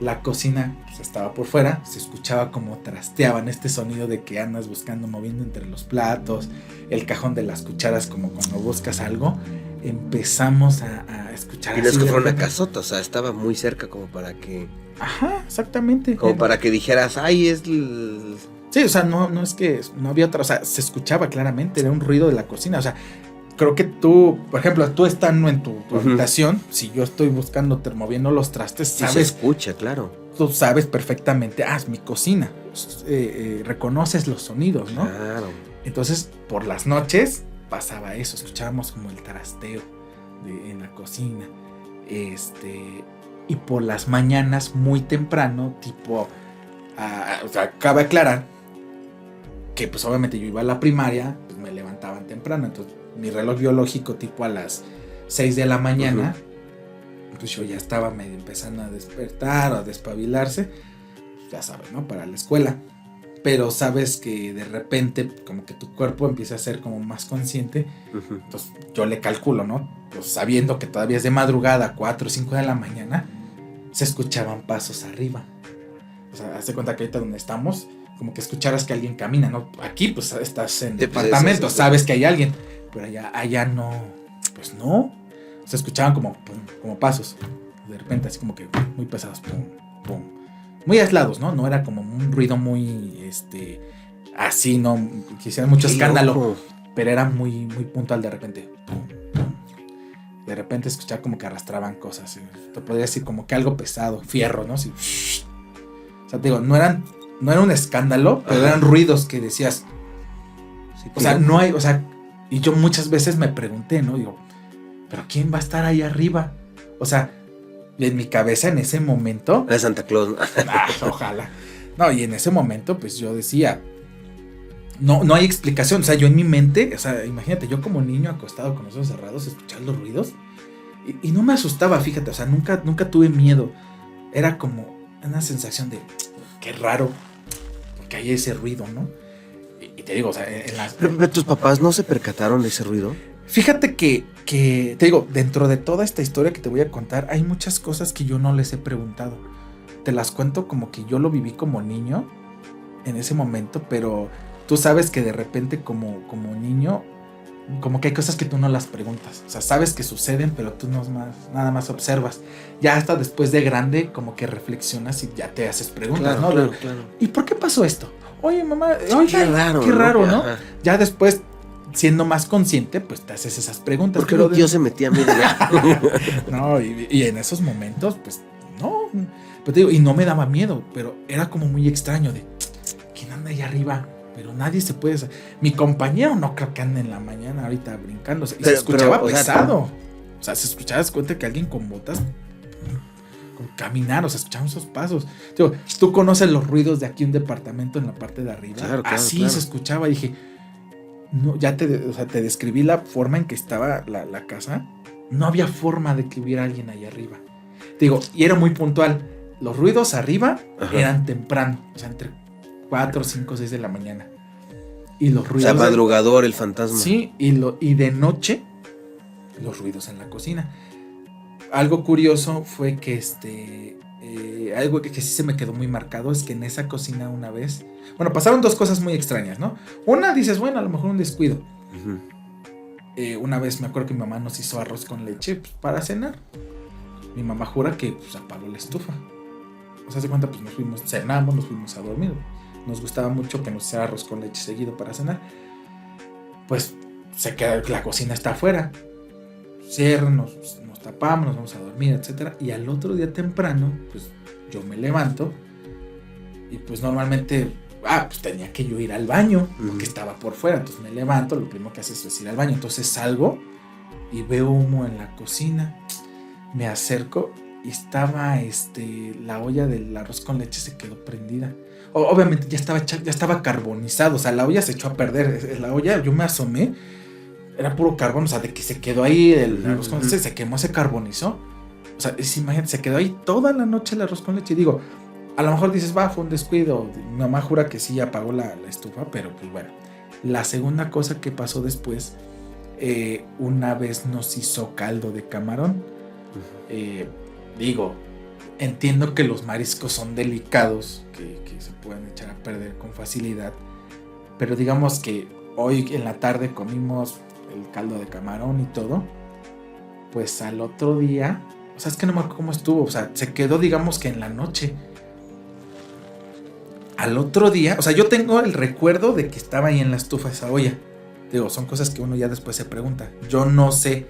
S1: La cocina pues, estaba por fuera, se escuchaba como trasteaban, este sonido de que andas buscando, moviendo entre los platos, el cajón de las cucharas, como cuando buscas algo. Empezamos a escuchar.
S2: Y no es que fuera una casota, o sea, estaba muy cerca como para que...
S1: Ajá, exactamente.
S2: Como para que dijeras, es...
S1: Sí, o sea, no es que no había otra, o sea, se escuchaba claramente, era un ruido de la cocina, o sea... Creo que tú, por ejemplo, tú estando en tu habitación, si yo estoy moviendo los trastes, sabes.
S2: Sí, se escucha, claro.
S1: Tú sabes perfectamente, es mi cocina. Reconoces los sonidos, ¿no?
S2: Claro.
S1: Entonces, por las noches pasaba eso, escuchábamos como el trasteo en la cocina. Y por las mañanas, muy temprano, tipo, o sea, cabe aclarar que, pues, obviamente yo iba a la primaria, pues me levantaban temprano, entonces mi reloj biológico tipo a las 6 de la mañana, pues yo ya estaba medio empezando a despertar o a despabilarse, ya sabes, ¿no? Para la escuela. Pero sabes que de repente como que tu cuerpo empieza a ser como más consciente. Entonces yo le calculo, ¿no? Pues sabiendo que todavía es de madrugada, 4 o 5 de la mañana, se escuchaban pasos arriba. O sea, hazte cuenta que ahorita donde estamos, como que escucharas que alguien camina, ¿no? Aquí pues estás en departamento, sabes que hay alguien. Pero allá no, pues no. Se escuchaban como pasos. De repente así como que muy pesados. Pum, pum. Muy aislados, ¿no? No era como un ruido muy, así, ¿no? Que hiciera mucho escándalo. Loco. Pero era muy, muy puntual de repente. Pum, pum. De repente escuchaba como que arrastraban cosas. Te podría decir como que algo pesado, fierro, ¿no? Así, o sea, te digo, no era un escándalo, pero eran ruidos que decías. Sí, o sea, no hay, o sea... Y yo muchas veces me pregunté, ¿no? Digo, ¿pero quién va a estar ahí arriba? O sea, en mi cabeza en ese momento...
S2: Es Santa Claus.
S1: Ojalá. No, y en ese momento, pues yo decía, no hay explicación. O sea, yo en mi mente, o sea, imagínate, yo como niño acostado con los ojos cerrados, escuchar los ruidos. Y no me asustaba, fíjate, o sea, nunca tuve miedo. Era como una sensación de, qué raro, porque hay ese ruido, ¿no? Y te digo, o sea,
S2: ¿Pero tus papás no se percataron de ese ruido?
S1: Fíjate que te digo, dentro de toda esta historia que te voy a contar, hay muchas cosas que yo no les he preguntado. Te las cuento como que yo lo viví como niño en ese momento, pero tú sabes que de repente como niño, como que hay cosas que tú no las preguntas. O sea, sabes que suceden, pero tú nada más observas. Ya hasta después de grande, como que reflexionas y ya te haces preguntas, ¿no?
S2: Claro.
S1: ¿Y por qué pasó esto? Oye, mamá, oye,
S2: Qué raro,
S1: ¿no?
S2: Ajá.
S1: Ya después, siendo más consciente, pues te haces esas preguntas.
S2: ¿Por qué mi tío se metía a mí?
S1: No, y en esos momentos, pues, no. Pero te digo, y no me daba miedo, pero era como muy extraño de, ¿quién anda allá arriba? Pero nadie se puede... Mi compañero no creo que ande en la mañana ahorita brincándose. Y se escuchaba pesado. O sea, se escuchaba, das cuenta que alguien con botas... Con caminar, o sea, escuchaban esos pasos. Digo, tú conoces los ruidos de aquí un departamento en la parte de arriba.
S2: Claro,
S1: así se escuchaba. Y dije, no, ya te describí la forma en que estaba la casa. No había forma de que hubiera alguien ahí arriba. Te digo, y era muy puntual. Los ruidos arriba eran temprano, o sea, entre 4, 5, 6 de la mañana. Y los ruidos...
S2: O sea, madrugador, el fantasma.
S1: Sí, y de noche, los ruidos en la cocina. Algo curioso fue que algo que sí se me quedó muy marcado es que en esa cocina una vez... Bueno, pasaron dos cosas muy extrañas, ¿no? Una, dices, bueno, a lo mejor un descuido. Una vez me acuerdo que mi mamá nos hizo arroz con leche pues, para cenar. Mi mamá jura que pues, apagó la estufa. O sea, se cuenta, pues cenamos, nos fuimos a dormir. Nos gustaba mucho que nos hiciera arroz con leche seguido para cenar. Pues se queda, la cocina está afuera. Cierran, nos tapamos, nos vamos a dormir, etc. Y al otro día temprano, pues yo me levanto. Y pues normalmente, pues tenía que yo ir al baño, porque estaba por fuera. Entonces me levanto, lo primero que haces es ir al baño. Entonces salgo y veo humo en la cocina. Me acerco y estaba la olla del arroz con leche se quedó prendida. Obviamente ya estaba carbonizado, o sea, la olla se echó a perder. La olla, yo me asomé, era puro carbón, o sea, de que se quedó ahí el arroz con leche, se quemó, se carbonizó. O sea, imagínate, se quedó ahí toda la noche el arroz con leche. Y digo, a lo mejor dices, fue un descuido. Mi mamá jura que sí apagó la estufa, pero pues bueno. La segunda cosa que pasó después, una vez nos hizo caldo de camarón. Digo, entiendo que los mariscos son delicados, que se pueden echar a perder con facilidad, pero digamos que hoy en la tarde comimos el caldo de camarón y todo, pues al otro día, o sea, es que no me acuerdo cómo estuvo, o sea, se quedó digamos que en la noche. Al otro día, o sea, yo tengo el recuerdo de que estaba ahí en la estufa esa olla. Digo, son cosas que uno ya después se pregunta. Yo no sé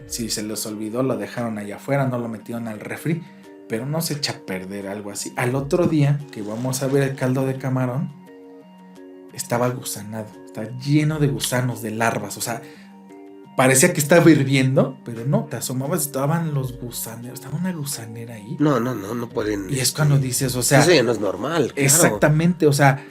S1: si se les olvidó, lo dejaron allá afuera, no lo metieron al refri, pero no se echa a perder algo así. Al otro día, que vamos a ver el caldo de camarón, estaba gusanado, estaba lleno de gusanos, de larvas, o sea, parecía que estaba hirviendo, pero no, te asomabas, estaban los gusaneros, estaba una gusanera ahí.
S2: No pueden.
S1: Y es cuando dices, o sea...
S2: Eso ya no es normal, claro.
S1: Exactamente, o sea,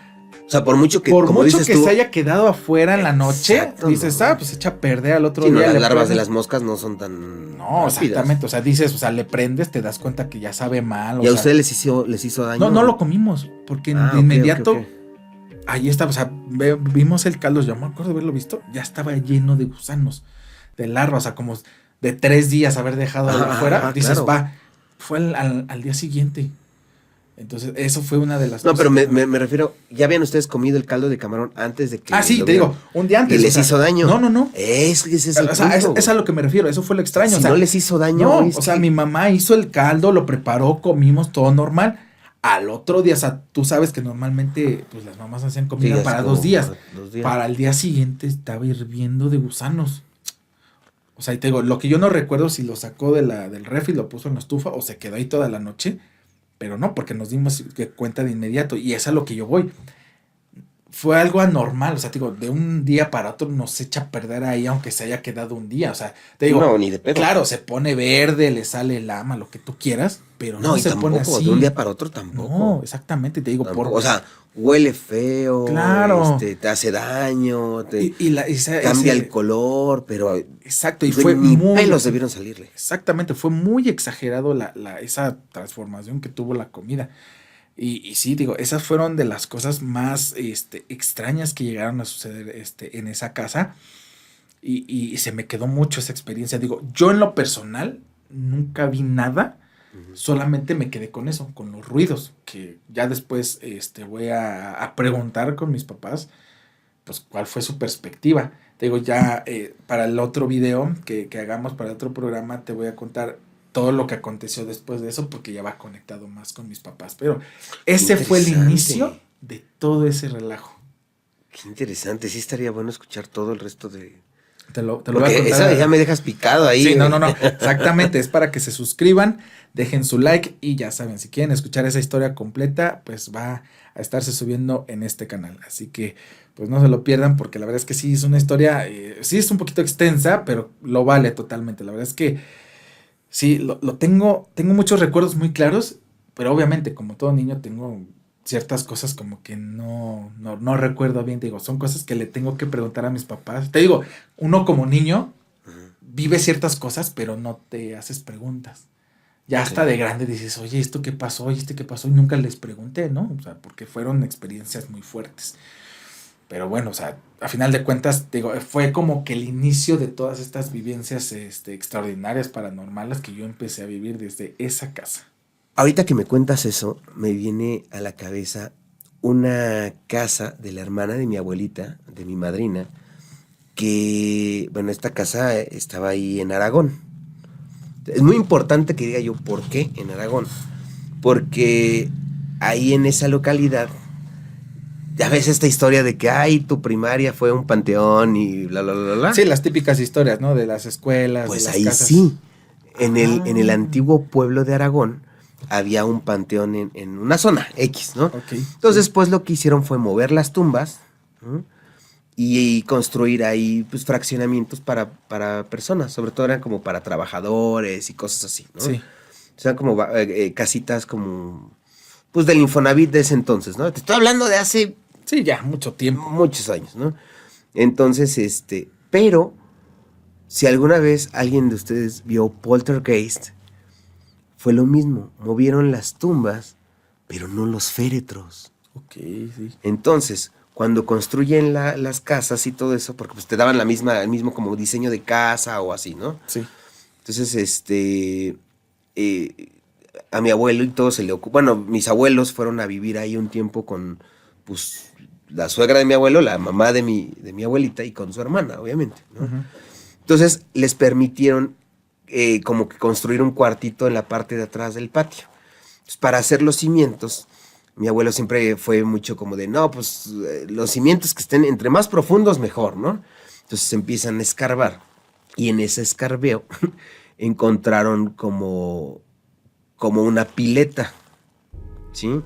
S2: por mucho que,
S1: como
S2: mucho
S1: dices
S2: que
S1: se haya quedado afuera en la noche,
S2: exacto,
S1: dices, pues echa a perder al otro
S2: día.
S1: No,
S2: las larvas de las moscas no son tan
S1: No,
S2: rápidas.
S1: Exactamente, o sea, dices, o sea, le prendes, te das cuenta que ya sabe mal.
S2: ¿Y a ustedes les hizo daño?
S1: No lo comimos, porque de inmediato,
S2: okay.
S1: Ahí estaba, o sea, vimos el caldo, yo me acuerdo de haberlo visto, ya estaba lleno de gusanos, de larvas, o sea, como de 3 días haber dejado afuera, dices, claro. Fue al día siguiente. Entonces, eso fue una de las
S2: cosas. No, pero me refiero, ¿ya habían ustedes comido el caldo de camarón antes de que...
S1: sí, te digo, un día antes.
S2: ¿Y les hizo daño?
S1: No.
S2: Ese es el
S1: punto. Es a lo que me refiero, eso fue lo extraño.
S2: Si no les hizo daño.
S1: No, o sea, mi mamá hizo el caldo, lo preparó, comimos todo normal. Al otro día, o sea, tú sabes que normalmente pues las mamás hacían comida para 2 días. Para el día siguiente estaba hirviendo de gusanos. O sea, y te digo, lo que yo no recuerdo si lo sacó del refri, lo puso en la estufa o se quedó ahí toda la noche. Pero no, porque nos dimos cuenta de inmediato. Y es a lo que yo voy. Fue algo anormal. O sea, te digo, de un día para otro nos echa a perder ahí, aunque se haya quedado un día. O sea, te digo,
S2: no, ni de pedo.
S1: Claro, se pone verde, le sale lama, lo que tú quieras. Pero no se
S2: tampoco,
S1: pone así.
S2: De un día para otro tampoco.
S1: No, exactamente. Te digo,
S2: o sea, huele feo.
S1: Claro.
S2: Te hace daño.
S1: Y
S2: cambia el color, pero...
S1: Exacto. Y fue
S2: ni
S1: muy...
S2: pelos debieron salirle.
S1: Exactamente. Fue muy exagerado esa transformación que tuvo la comida. Y sí, digo, esas fueron de las cosas más extrañas que llegaron a suceder en esa casa. Y se me quedó mucho esa experiencia. Digo, yo en lo personal nunca vi nada. Solamente me quedé con eso, con los ruidos. Que ya después voy a preguntar con mis papás. pues, cuál fue su perspectiva. Te digo, ya para el otro video que hagamos, para el otro programa, te voy a contar todo lo que aconteció después de eso, porque ya va conectado más con mis papás. Pero ese fue el inicio de todo ese relajo.
S3: Qué interesante, sí estaría bueno escuchar todo el resto de...
S1: Te lo voy a contar.
S3: Esa ya me dejas picado ahí.
S1: Sí, no, exactamente, es para que se suscriban, dejen su like y ya saben, si quieren escuchar esa historia completa, pues va a estarse subiendo en este canal. Así que, pues no se lo pierdan, porque la verdad es que sí es una historia, sí es un poquito extensa, pero lo vale totalmente. La verdad es que sí, lo tengo muchos recuerdos muy claros, pero obviamente, como todo niño, tengo ciertas cosas como que no recuerdo bien. Te digo, son cosas que le tengo que preguntar a mis papás. Te digo, uno como niño vive ciertas cosas, pero no te haces preguntas. Ya hasta de grande dices, oye, ¿esto qué pasó? Oye, ¿qué pasó? Y nunca les pregunté, ¿no? O sea, porque fueron experiencias muy fuertes. Pero bueno, o sea, a final de cuentas, digo, fue como que el inicio de todas estas vivencias extraordinarias, paranormales, que yo empecé a vivir desde esa casa.
S3: Ahorita que me cuentas eso, me viene a la cabeza una casa de la hermana de mi abuelita, de mi madrina, que, bueno, esta casa estaba ahí en Aragón. Es muy importante que diga yo por qué en Aragón, porque ahí en esa localidad, ya ves esta historia de que, ay, tu primaria fue un panteón y bla, bla, bla, bla.
S1: Sí, las típicas historias, ¿no? De las escuelas,
S3: pues
S1: de las
S3: ahí
S1: casas.
S3: Sí, en el antiguo pueblo de Aragón, había un panteón en una zona X, ¿no?
S1: Okay.
S3: Entonces, pues lo que hicieron fue mover las tumbas, ¿no? Y construir ahí, pues, fraccionamientos para personas. Sobre todo eran como para trabajadores y cosas así, ¿no?
S1: Sí.
S3: O sea, como casitas como, pues, del Infonavit de ese entonces, ¿no? Te estoy hablando de hace...
S1: Sí, ya, mucho tiempo.
S3: Muchos años, ¿no? Entonces, pero, si alguna vez alguien de ustedes vio Poltergeist, fue lo mismo, movieron las tumbas, pero no los féretros.
S1: Ok, sí.
S3: Entonces, cuando construyen las casas y todo eso, porque pues te daban el mismo como diseño de casa o así, ¿no?
S1: Sí.
S3: Entonces, a mi abuelo y todo se le ocurrió, bueno, mis abuelos fueron a vivir ahí un tiempo con, pues, la suegra de mi abuelo, la mamá de mi abuelita y con su hermana, obviamente, ¿no? Uh-huh. Entonces, les permitieron como que construir un cuartito en la parte de atrás del patio. Entonces, para hacer los cimientos, mi abuelo siempre fue mucho como de, no, pues los cimientos que estén entre más profundos mejor, ¿no? Entonces se empiezan a escarbar y en ese escarbeo encontraron como una pileta, ¿sí?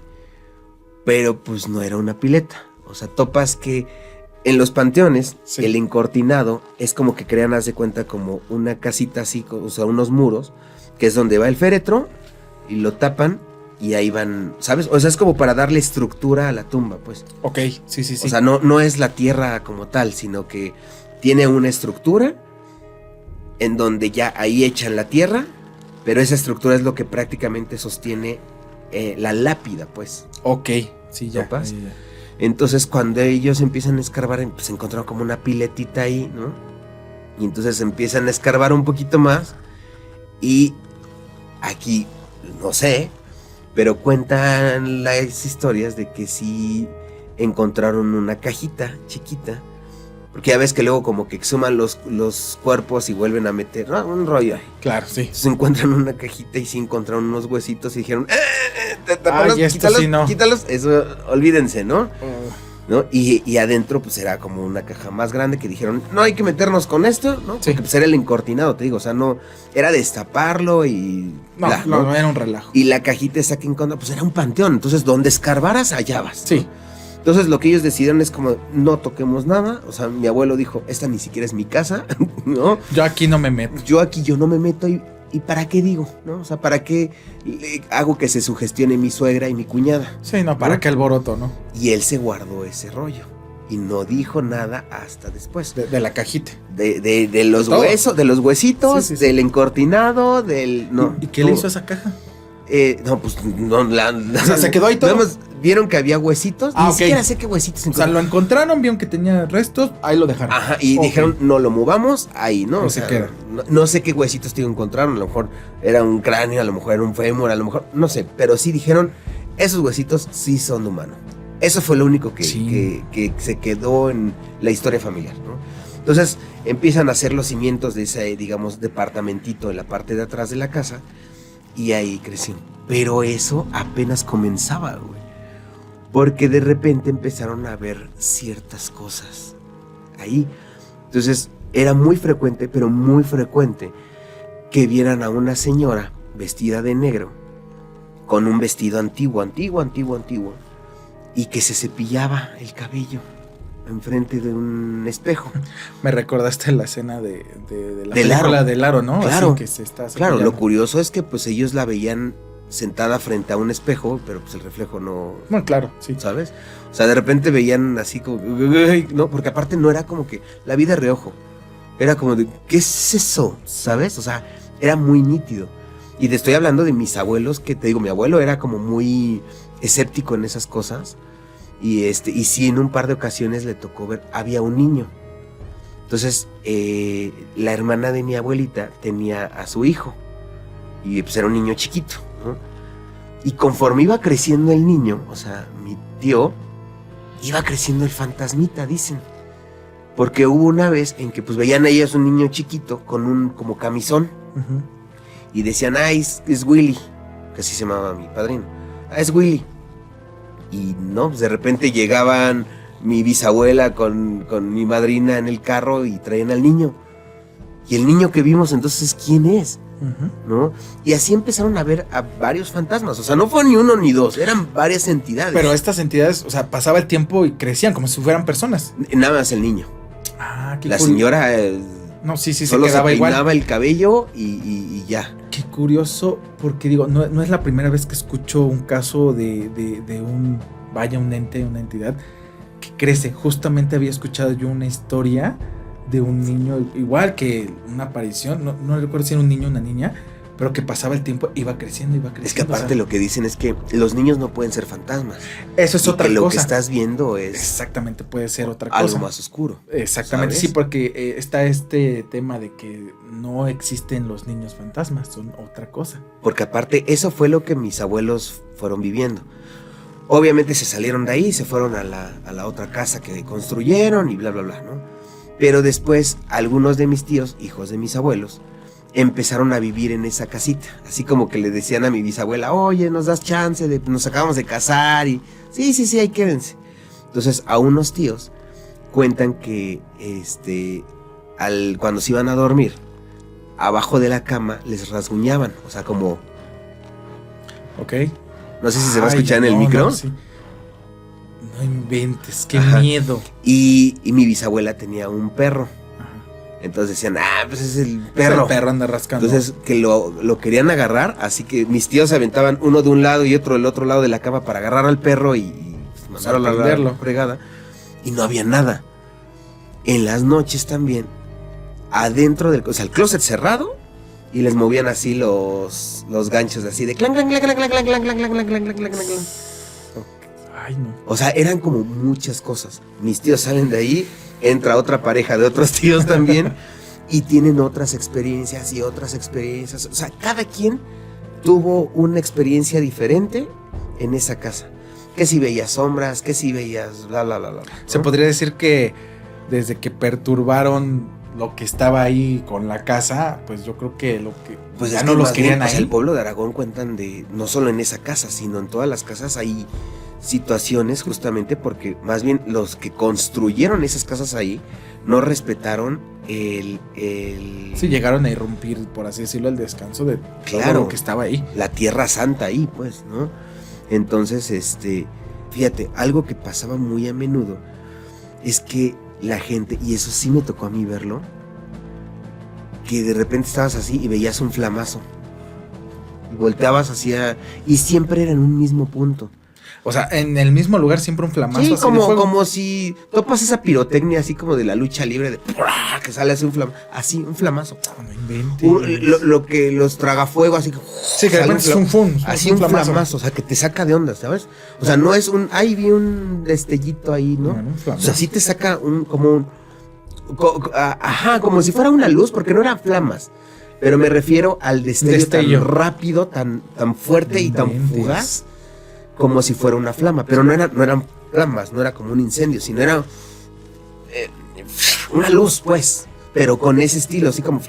S3: Pero pues no era una pileta. O sea, topas que en los panteones, sí, el encortinado es como que crean, haz de cuenta, como una casita así, o sea, unos muros, que es donde va el féretro, y lo tapan, y ahí van, ¿sabes? O sea, es como para darle estructura a la tumba, pues.
S1: Ok, sí.
S3: O sea, no es la tierra como tal, sino que tiene una estructura en donde ya ahí echan la tierra, pero esa estructura es lo que prácticamente sostiene la lápida, pues.
S1: Ok, sí, ya.
S3: ¿Topas? Ya. Entonces, cuando ellos empiezan a escarbar, pues encontraron como una piletita ahí, ¿no? Y entonces empiezan a escarbar un poquito más. Y aquí, no sé, pero cuentan las historias de que sí encontraron una cajita chiquita. Porque ya ves que luego como que exhuman los cuerpos y vuelven a meter, ¿no? Un rollo ahí.
S1: Claro, sí.
S3: Entonces encuentran una cajita y sí encontraron unos huesitos y dijeron, quítalos, eso, olvídense, ¿no? ¿No? Y adentro pues era como una caja más grande que dijeron, no hay que meternos con esto, ¿no?
S1: Sí.
S3: Porque pues era el encortinado, te digo, o sea, no, era destaparlo y...
S1: No era un relajo.
S3: Y la cajita esa que encontraron, pues era un panteón, entonces donde escarbaras, allá vas.
S1: Sí.
S3: ¿No? Entonces lo que ellos decidieron es como, no toquemos nada, o sea, mi abuelo dijo, esta ni siquiera es mi casa, ¿no?
S1: Yo aquí no me meto.
S3: Yo no me meto y ¿para qué digo? ¿No? O sea, ¿para qué hago que se sugestione mi suegra y mi cuñada?
S1: Sí, no, ¿para qué alboroto, no?
S3: Y él se guardó ese rollo y no dijo nada hasta después.
S1: De la cajita.
S3: De los huesos, de los huesitos, sí. Del encortinado, del... No,
S1: ¿Y qué le hizo a esa caja?
S3: No, pues no,
S1: o sea, se quedó ahí todo.
S3: Vieron que había huesitos, ni siquiera sé qué huesitos
S1: encontraron. O sea, lo encontraron, vieron que tenía restos, ahí lo dejaron.
S3: Ajá, y dijeron, no lo movamos, ahí, ¿no?
S1: O sea, se queda.
S3: No sé qué huesitos te encontraron, a lo mejor era un cráneo, a lo mejor era un fémur, a lo mejor, no sé, pero sí dijeron, esos huesitos sí son humanos. Eso fue lo único
S1: Sí.
S3: que se quedó en la historia familiar, ¿no? Entonces empiezan a hacer los cimientos de ese, digamos, departamentito en la parte de atrás de la casa y ahí creció. Pero eso apenas comenzaba, güey. Porque de repente empezaron a ver ciertas cosas ahí. Entonces era muy frecuente, pero muy frecuente, que vieran a una señora vestida de negro, con un vestido antiguo, y que se cepillaba el cabello enfrente de un espejo.
S1: Me recordaste la escena de la
S3: Del
S1: película
S3: aro.
S1: del aro, ¿no?
S3: Claro,
S1: Así que se está
S3: claro, lo
S1: cepillando.
S3: curioso es que pues ellos la veían sentada frente a un espejo, pero pues el reflejo no,
S1: Bueno, claro, sí.
S3: ¿sabes? O sea, de repente veían así como, "Uy", no, porque aparte no era como que la vida de reojo, era como de, ¿qué es eso? ¿Sabes? O sea, era muy nítido. Y te estoy hablando de mis abuelos, que te digo, mi abuelo era como muy escéptico en esas cosas, y sí, en un par de ocasiones le tocó ver, había un niño. Entonces, la hermana de mi abuelita tenía a su hijo, y pues era un niño chiquito, ¿no? Y conforme iba creciendo el niño, o sea, mi tío, iba creciendo el fantasmita, dicen. Porque hubo una vez en que pues veían a ellos un niño chiquito con un como camisón,
S1: Ujú.
S3: y decían, es Willy, que así se llamaba mi padrino. Es Willy. Y no, pues de repente llegaban mi bisabuela con mi madrina en el carro y traían al niño. Y el niño que vimos entonces, ¿quién es?
S1: Ujú.
S3: ¿No? Y así empezaron a ver a varios fantasmas. O sea, no fue ni uno ni dos, eran varias entidades.
S1: Pero estas entidades, o sea, pasaba el tiempo y crecían como si fueran personas.
S3: Nada más el niño.
S1: Ah, qué
S3: La
S1: curioso.
S3: señora
S1: No, sí, se
S3: solo se
S1: quedaba igual.
S3: peinaba el cabello y ya.
S1: Qué curioso, porque digo, no es la primera vez que escucho un caso de un, vaya, un ente, una entidad que crece. Justamente había escuchado yo una historia de un niño, igual que una aparición, no recuerdo si era un niño o una niña, pero que pasaba el tiempo, iba creciendo.
S3: Es que aparte
S1: o sea,
S3: lo que dicen es que los niños no pueden ser fantasmas.
S1: eso es
S3: Y
S1: otra
S3: que lo que
S1: cosa.
S3: estás viendo es
S1: Exactamente, puede ser otra
S3: algo
S1: cosa.
S3: más oscuro.
S1: Exactamente,
S3: ¿sabes?
S1: sí, porque está este tema de que no existen los niños fantasmas, son otra cosa.
S3: Porque aparte eso fue lo que mis abuelos fueron viviendo. Obviamente se salieron de ahí, se fueron a la otra casa que construyeron y bla, bla, bla, ¿no? Pero después algunos de mis tíos, hijos de mis abuelos, empezaron a vivir en esa casita. Así como que le decían a mi bisabuela, oye, nos das chance, nos acabamos de casar y sí, ahí quédense. Entonces a unos tíos cuentan que cuando se iban a dormir, abajo de la cama les rasguñaban, o sea, como,
S1: ¿Ok?
S3: no sé si se va a
S1: Ay,
S3: escuchar en el
S1: no,
S3: micro.
S1: No, sí. No inventes, qué
S3: Ajá.
S1: miedo.
S3: Y mi bisabuela tenía un perro.
S1: Ajá.
S3: Entonces decían, pues es el perro.
S1: El perro anda rascando.
S3: Entonces que lo querían agarrar, así que mis tíos se aventaban uno de un lado y otro del otro lado de la cama para agarrar al perro y mandarlo a la
S1: Sorprenderlo.
S3: fregada. Y no había nada. En las noches también, adentro del, o sea, el closet cerrado, y les movían así los ganchos así de clan, clan, clan, clan, clan, clan, clan, clan, clan, clan, clan, clan, clan, clan.
S1: Ay, no.
S3: O sea, eran como muchas cosas. Mis tíos salen de ahí, entra otra pareja de otros tíos también, y tienen otras experiencias y otras experiencias. O sea, cada quien tuvo una experiencia diferente en esa casa. Que si veías sombras, que si veías bla, bla, bla, bla, ¿no?
S1: Se podría decir que desde que perturbaron lo que estaba ahí con la casa, pues yo creo que lo que
S3: Pues
S1: ya
S3: es
S1: no
S3: que
S1: los
S3: más
S1: querían
S3: bien, o sea,
S1: ahí.
S3: el pueblo de Aragón cuentan de, no solo en esa casa, sino en todas las casas hay situaciones justamente porque más bien los que construyeron esas casas ahí no respetaron
S1: Sí, llegaron a irrumpir, por así decirlo, el descanso de
S3: Claro.
S1: todo lo que estaba ahí.
S3: la tierra santa ahí, pues, ¿no? Entonces, fíjate, algo que pasaba muy a menudo es que la gente, y eso sí me tocó a mí verlo, que de repente estabas así y veías un flamazo. Y volteabas hacia... Y siempre era en un mismo punto.
S1: O sea, en el mismo lugar siempre un flamazo
S3: Sí,
S1: así de fuego.
S3: como si topas esa pirotecnia así como de la lucha libre, de que sale así un flamazo. Así, un flamazo.
S1: No inventes.
S3: Lo que los tragafuego, así que...
S1: Sí, que de
S3: sale
S1: repente es un fun.
S3: Así un flamazo, o sea, que te saca de onda, ¿sabes? O sea, no es un... Ay, vi un destellito ahí, ¿no?
S1: Bueno, un
S3: O
S1: flamazo.
S3: sea, sí te saca ajá, como si fuera una luz, porque no eran flamas. Pero me refiero al destello. Tan rápido, tan fuerte y tan
S1: Inventes.
S3: fugaz, como si fuera una flama. Pero no eran llamas, no era como un incendio, sino era una luz, pues, pero con ese estilo, así como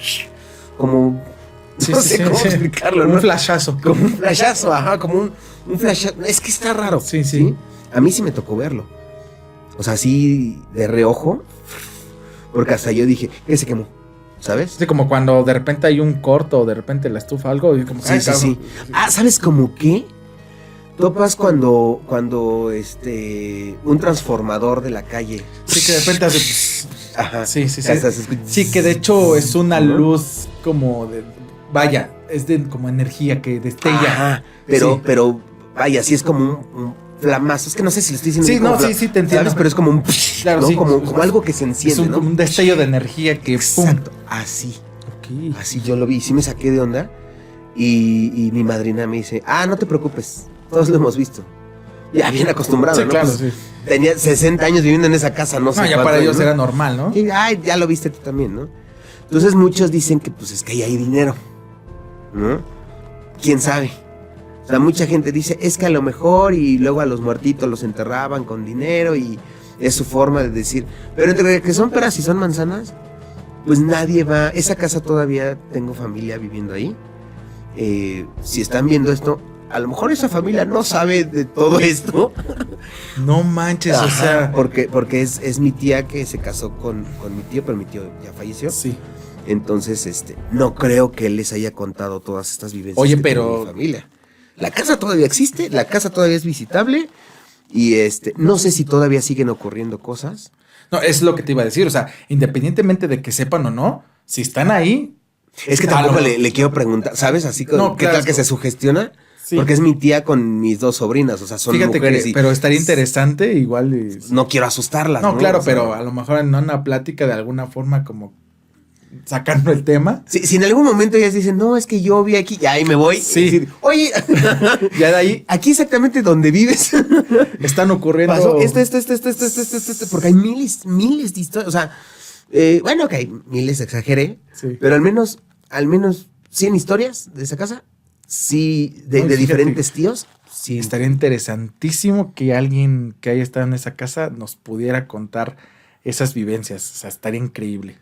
S3: no sé cómo explicarlo, ¿no?
S1: Un flashazo.
S3: Como un flashazo, ajá, como un flashazo. Es que está raro.
S1: Sí.
S3: A mí sí me tocó verlo. O sea, así de reojo, porque hasta yo dije, ¿qué se quemó? ¿Sabes?
S1: Sí, como cuando de repente hay un corto o de repente la estufa algo y como
S3: Sí. Ah, ¿sabes cómo qué? Topas cuando un transformador de la calle.
S1: Sí, que de repente hace...
S3: Ajá.
S1: Sí.
S3: Hasta se escucha.
S1: Sí, que de hecho es una luz como de... Vaya, es de como energía que destella.
S3: Ajá, pero vaya, sí es como un flamazo. Es que no sé si lo estoy diciendo.
S1: Sí,
S3: bien,
S1: no, sí, te entiendo.
S3: ¿sabes? Pero es como un...
S1: Claro,
S3: ¿no?
S1: sí.
S3: Como algo que se enciende,
S1: Es
S3: ¿no?
S1: un destello de energía que...
S3: Exacto,
S1: ¡pum!
S3: así.
S1: Ok.
S3: Así yo lo vi, sí me saqué de onda. Y mi madrina me dice, no te preocupes, todos lo hemos visto. Ya bien acostumbrado,
S1: Sí,
S3: ¿no?
S1: claro,
S3: Pues,
S1: sí.
S3: tenía 60 años viviendo en esa casa, no sé
S1: No, ya
S3: cuánto,
S1: para ellos
S3: ¿no?
S1: era normal, ¿no?
S3: Y, ya lo viste tú también, ¿no? Entonces muchos dicen que pues es que ahí hay dinero, ¿no? ¿Quién sabe? O sea, mucha gente dice, es que a lo mejor y luego a los muertitos los enterraban con dinero y es su forma de decir. Pero entre que son peras y son manzanas, pues nadie va. Esa casa todavía tengo familia viviendo ahí. Si están viendo esto, a lo mejor esa familia no sabe de todo esto.
S1: No manches,
S3: Ajá,
S1: o sea...
S3: porque es mi tía que se casó con mi tío, pero mi tío ya falleció.
S1: Sí.
S3: Entonces, no creo que él les haya contado todas estas vivencias.
S1: Oye,
S3: que
S1: pero...
S3: tiene mi familia. La casa todavía existe, la casa todavía es visitable y no sé si todavía siguen ocurriendo cosas.
S1: No, es lo que te iba a decir, o sea, independientemente de que sepan o no, si están ahí...
S3: Es que tampoco le quiero preguntar, ¿sabes? Así como,
S1: No,
S3: ¿qué
S1: claro,
S3: tal que se sugestiona?
S1: Sí.
S3: Porque es mi tía con mis 2 sobrinas, o sea, son
S1: Fíjate
S3: mujeres
S1: que,
S3: y
S1: pero estaría interesante igual...
S3: no quiero asustarlas, ¿no?
S1: No, claro,
S3: O sea,
S1: pero a lo mejor en una plática de alguna forma como sacando el tema.
S3: si en algún momento ellas dicen, no, es que yo vi aquí, ya ahí me voy.
S1: Sí.
S3: Y decir, oye,
S1: Ya de ahí
S3: aquí exactamente donde vives
S1: están ocurriendo...
S3: pasó esto, porque hay miles de historias, o sea, bueno, ok, miles exageré,
S1: Sí.
S3: pero al menos 100 historias de esa casa, sí, de
S1: Fíjate,
S3: diferentes tíos, sí.
S1: Estaría interesantísimo que alguien que haya estado en esa casa nos pudiera contar esas vivencias. O sea, estaría increíble.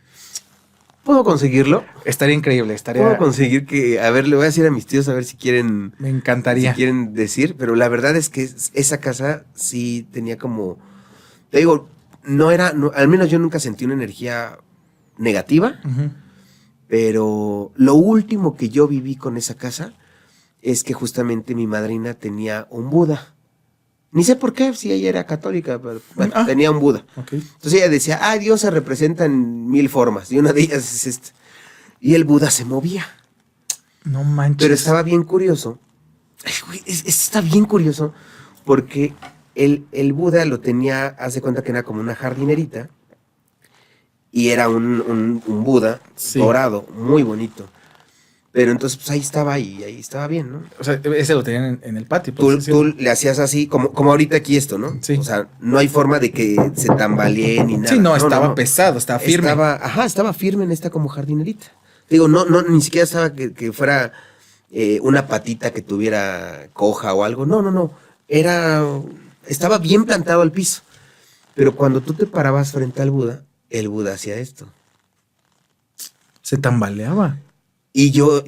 S3: ¿Puedo conseguirlo?
S1: Estaría increíble,
S3: Puedo conseguir que, a ver, le voy a decir a mis tíos a ver si quieren...
S1: Me encantaría.
S3: Si quieren decir, pero la verdad es que esa casa sí tenía como, te digo, al menos yo nunca sentí una energía negativa,
S1: Ujú.
S3: pero lo último que yo viví con esa casa es que justamente mi madrina tenía un Buda. Ni sé por qué, si ella era católica, pero bueno, tenía un Buda.
S1: Ok.
S3: Entonces ella decía, Dios se representa en 1000 formas, y una de ellas es esta. Y el Buda se movía.
S1: No manches.
S3: Pero estaba bien curioso. Ay, güey, está bien curioso porque el Buda lo tenía, haz de cuenta que era como una jardinerita y era un Buda dorado, muy bonito. Pero entonces pues ahí estaba bien, ¿no?
S1: O sea, ese lo tenían en el patio.
S3: Tú le hacías así, como ahorita aquí esto, ¿no?
S1: Sí.
S3: O sea, no hay forma de que se tambalee ni nada.
S1: Sí, no, estaba pesado, estaba firme.
S3: Estaba firme en esta como jardinerita. Digo, no, ni siquiera estaba que fuera una patita que tuviera coja o algo. No. Estaba bien plantado al piso. Pero cuando tú te parabas frente al Buda, el Buda hacía esto.
S1: Se tambaleaba.
S3: Y yo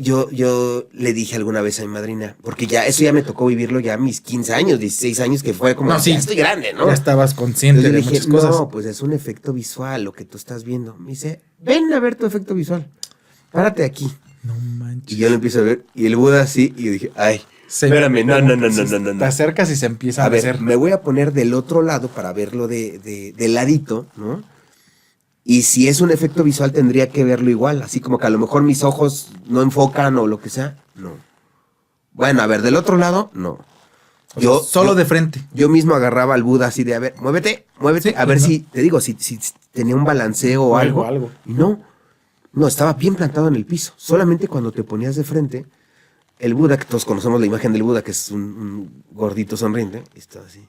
S3: le dije alguna vez a mi madrina, porque eso ya me tocó vivirlo ya a mis 15 años, 16 años, que fue como,
S1: No, sí.
S3: ya estoy grande, ¿no?
S1: Ya estabas consciente
S3: Entonces
S1: de
S3: yo le dije,
S1: muchas cosas.
S3: no, pues es un efecto visual lo que tú estás viendo. Me dice, ven a ver tu efecto visual, párate aquí.
S1: No manches.
S3: Y yo lo empiezo a ver, y el Buda así, y yo dije, ay, espérame, no.
S1: Te acercas y se empieza
S3: A ver,
S1: hacer.
S3: me voy a poner del otro lado para verlo de ladito, ¿no? Y si es un efecto visual tendría que verlo igual, así como que a lo mejor mis ojos no enfocan o lo que sea, no. Bueno, a ver, del otro lado, no.
S1: Solo de frente.
S3: Yo mismo agarraba al Buda así de, a ver, muévete,
S1: Sí,
S3: a ver
S1: ¿no?
S3: si, te digo, si tenía un balanceo o algo. Y no, estaba bien plantado en el piso. Solamente cuando te ponías de frente, el Buda, que todos conocemos la imagen del Buda, que es un gordito sonriente, y estaba así.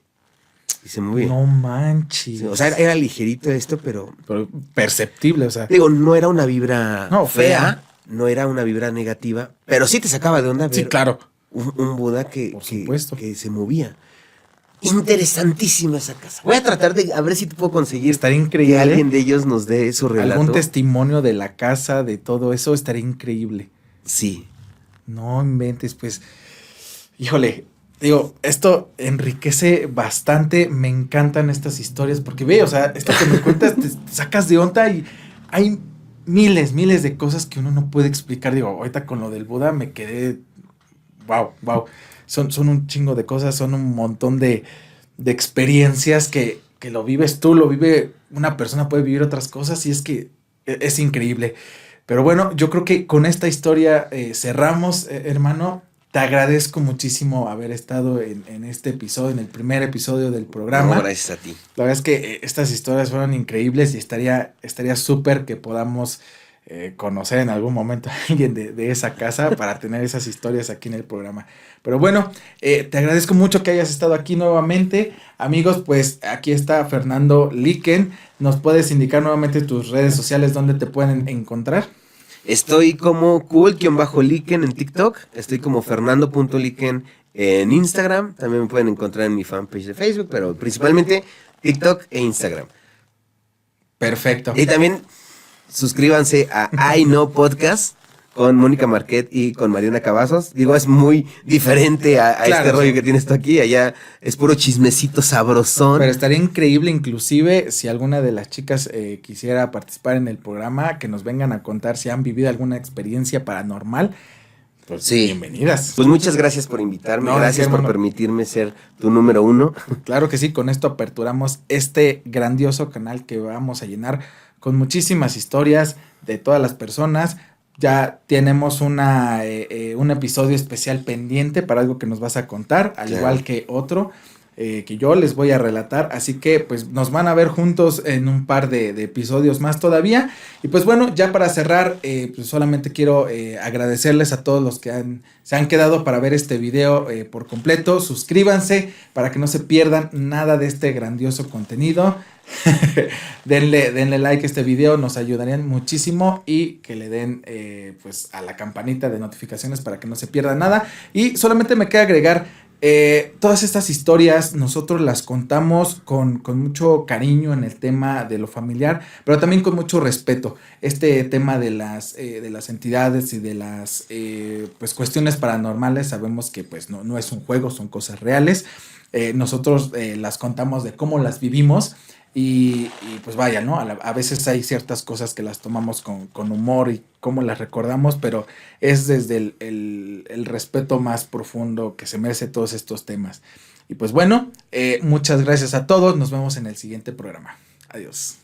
S3: Y se movía.
S1: No manches.
S3: Sí, o sea, era ligerito esto, pero
S1: perceptible, o sea.
S3: digo, no era una vibra
S1: fea.
S3: No era una vibra negativa, pero sí te sacaba de onda ver
S1: Sí, claro.
S3: un Buda
S1: Por supuesto.
S3: que se movía. interesantísima esa casa. Voy a tratar de, a ver si te puedo conseguir.
S1: Estaría increíble.
S3: Que alguien de ellos nos dé su relato.
S1: Algún testimonio de la casa, de todo eso, estaría increíble.
S3: Sí.
S1: No inventes, pues, híjole, digo, esto enriquece bastante, me encantan estas historias, porque ve, o sea, esto que me cuentas te sacas de onda y hay miles de cosas que uno no puede explicar. Digo, ahorita con lo del Buda me quedé, wow, son un chingo de cosas, son un montón de experiencias que lo vives tú, lo vive una persona, puede vivir otras cosas y es que es increíble. Pero bueno, yo creo que con esta historia cerramos, hermano. Te agradezco muchísimo haber estado en este episodio, en el primer episodio del programa.
S3: No, gracias a ti.
S1: La verdad es que estas historias fueron increíbles y estaría súper que podamos conocer en algún momento a alguien de esa casa para tener esas historias aquí en el programa. Pero bueno, te agradezco mucho que hayas estado aquí nuevamente. Amigos, pues aquí está Fernando Liken. ¿Nos puedes indicar nuevamente tus redes sociales donde te pueden encontrar?
S3: Estoy como cool-liken en TikTok. Estoy como fernando.liken en Instagram. También me pueden encontrar en mi fanpage de Facebook, pero principalmente TikTok e Instagram.
S1: Perfecto.
S3: Y también suscríbanse a I Know Podcast con Mónica Marquet y con Mariana Cavazos. Digo, es muy diferente a
S1: Claro,
S3: este rollo
S1: sí.
S3: que tienes tú aquí. Allá es puro chismecito sabrosón.
S1: Pero estaría increíble, inclusive, si alguna de las chicas quisiera participar en el programa, que nos vengan a contar si han vivido alguna experiencia paranormal. Pues
S3: Sí.
S1: bienvenidas.
S3: Pues muchas gracias por invitarme.
S1: No,
S3: Gracias
S1: sí,
S3: por
S1: hermano.
S3: permitirme ser tu número 1.
S1: Claro que sí, con esto aperturamos este grandioso canal que vamos a llenar con muchísimas historias de todas las personas. Ya tenemos un episodio especial pendiente para algo que nos vas a contar, al
S3: Claro.
S1: igual que otro que yo les voy a relatar. Así que pues nos van a ver juntos en un par de episodios más todavía. Y pues bueno, ya para cerrar, pues solamente quiero agradecerles a todos los que se han quedado para ver este video por completo. Suscríbanse para que no se pierdan nada de este grandioso contenido. denle like a este video, nos ayudarían muchísimo, y que le den pues a la campanita de notificaciones para que no se pierda nada. Y solamente me queda agregar, todas estas historias nosotros las contamos con mucho cariño en el tema de lo familiar, pero también con mucho respeto. Este tema de las entidades y de las pues cuestiones paranormales, sabemos que pues no es un juego, son cosas reales. Nosotros las contamos de cómo las vivimos. Y pues vaya, ¿no? A veces hay ciertas cosas que las tomamos con humor y cómo las recordamos, pero es desde el respeto más profundo que se merece todos estos temas. Y pues bueno, muchas gracias a todos. Nos vemos en el siguiente programa. Adiós.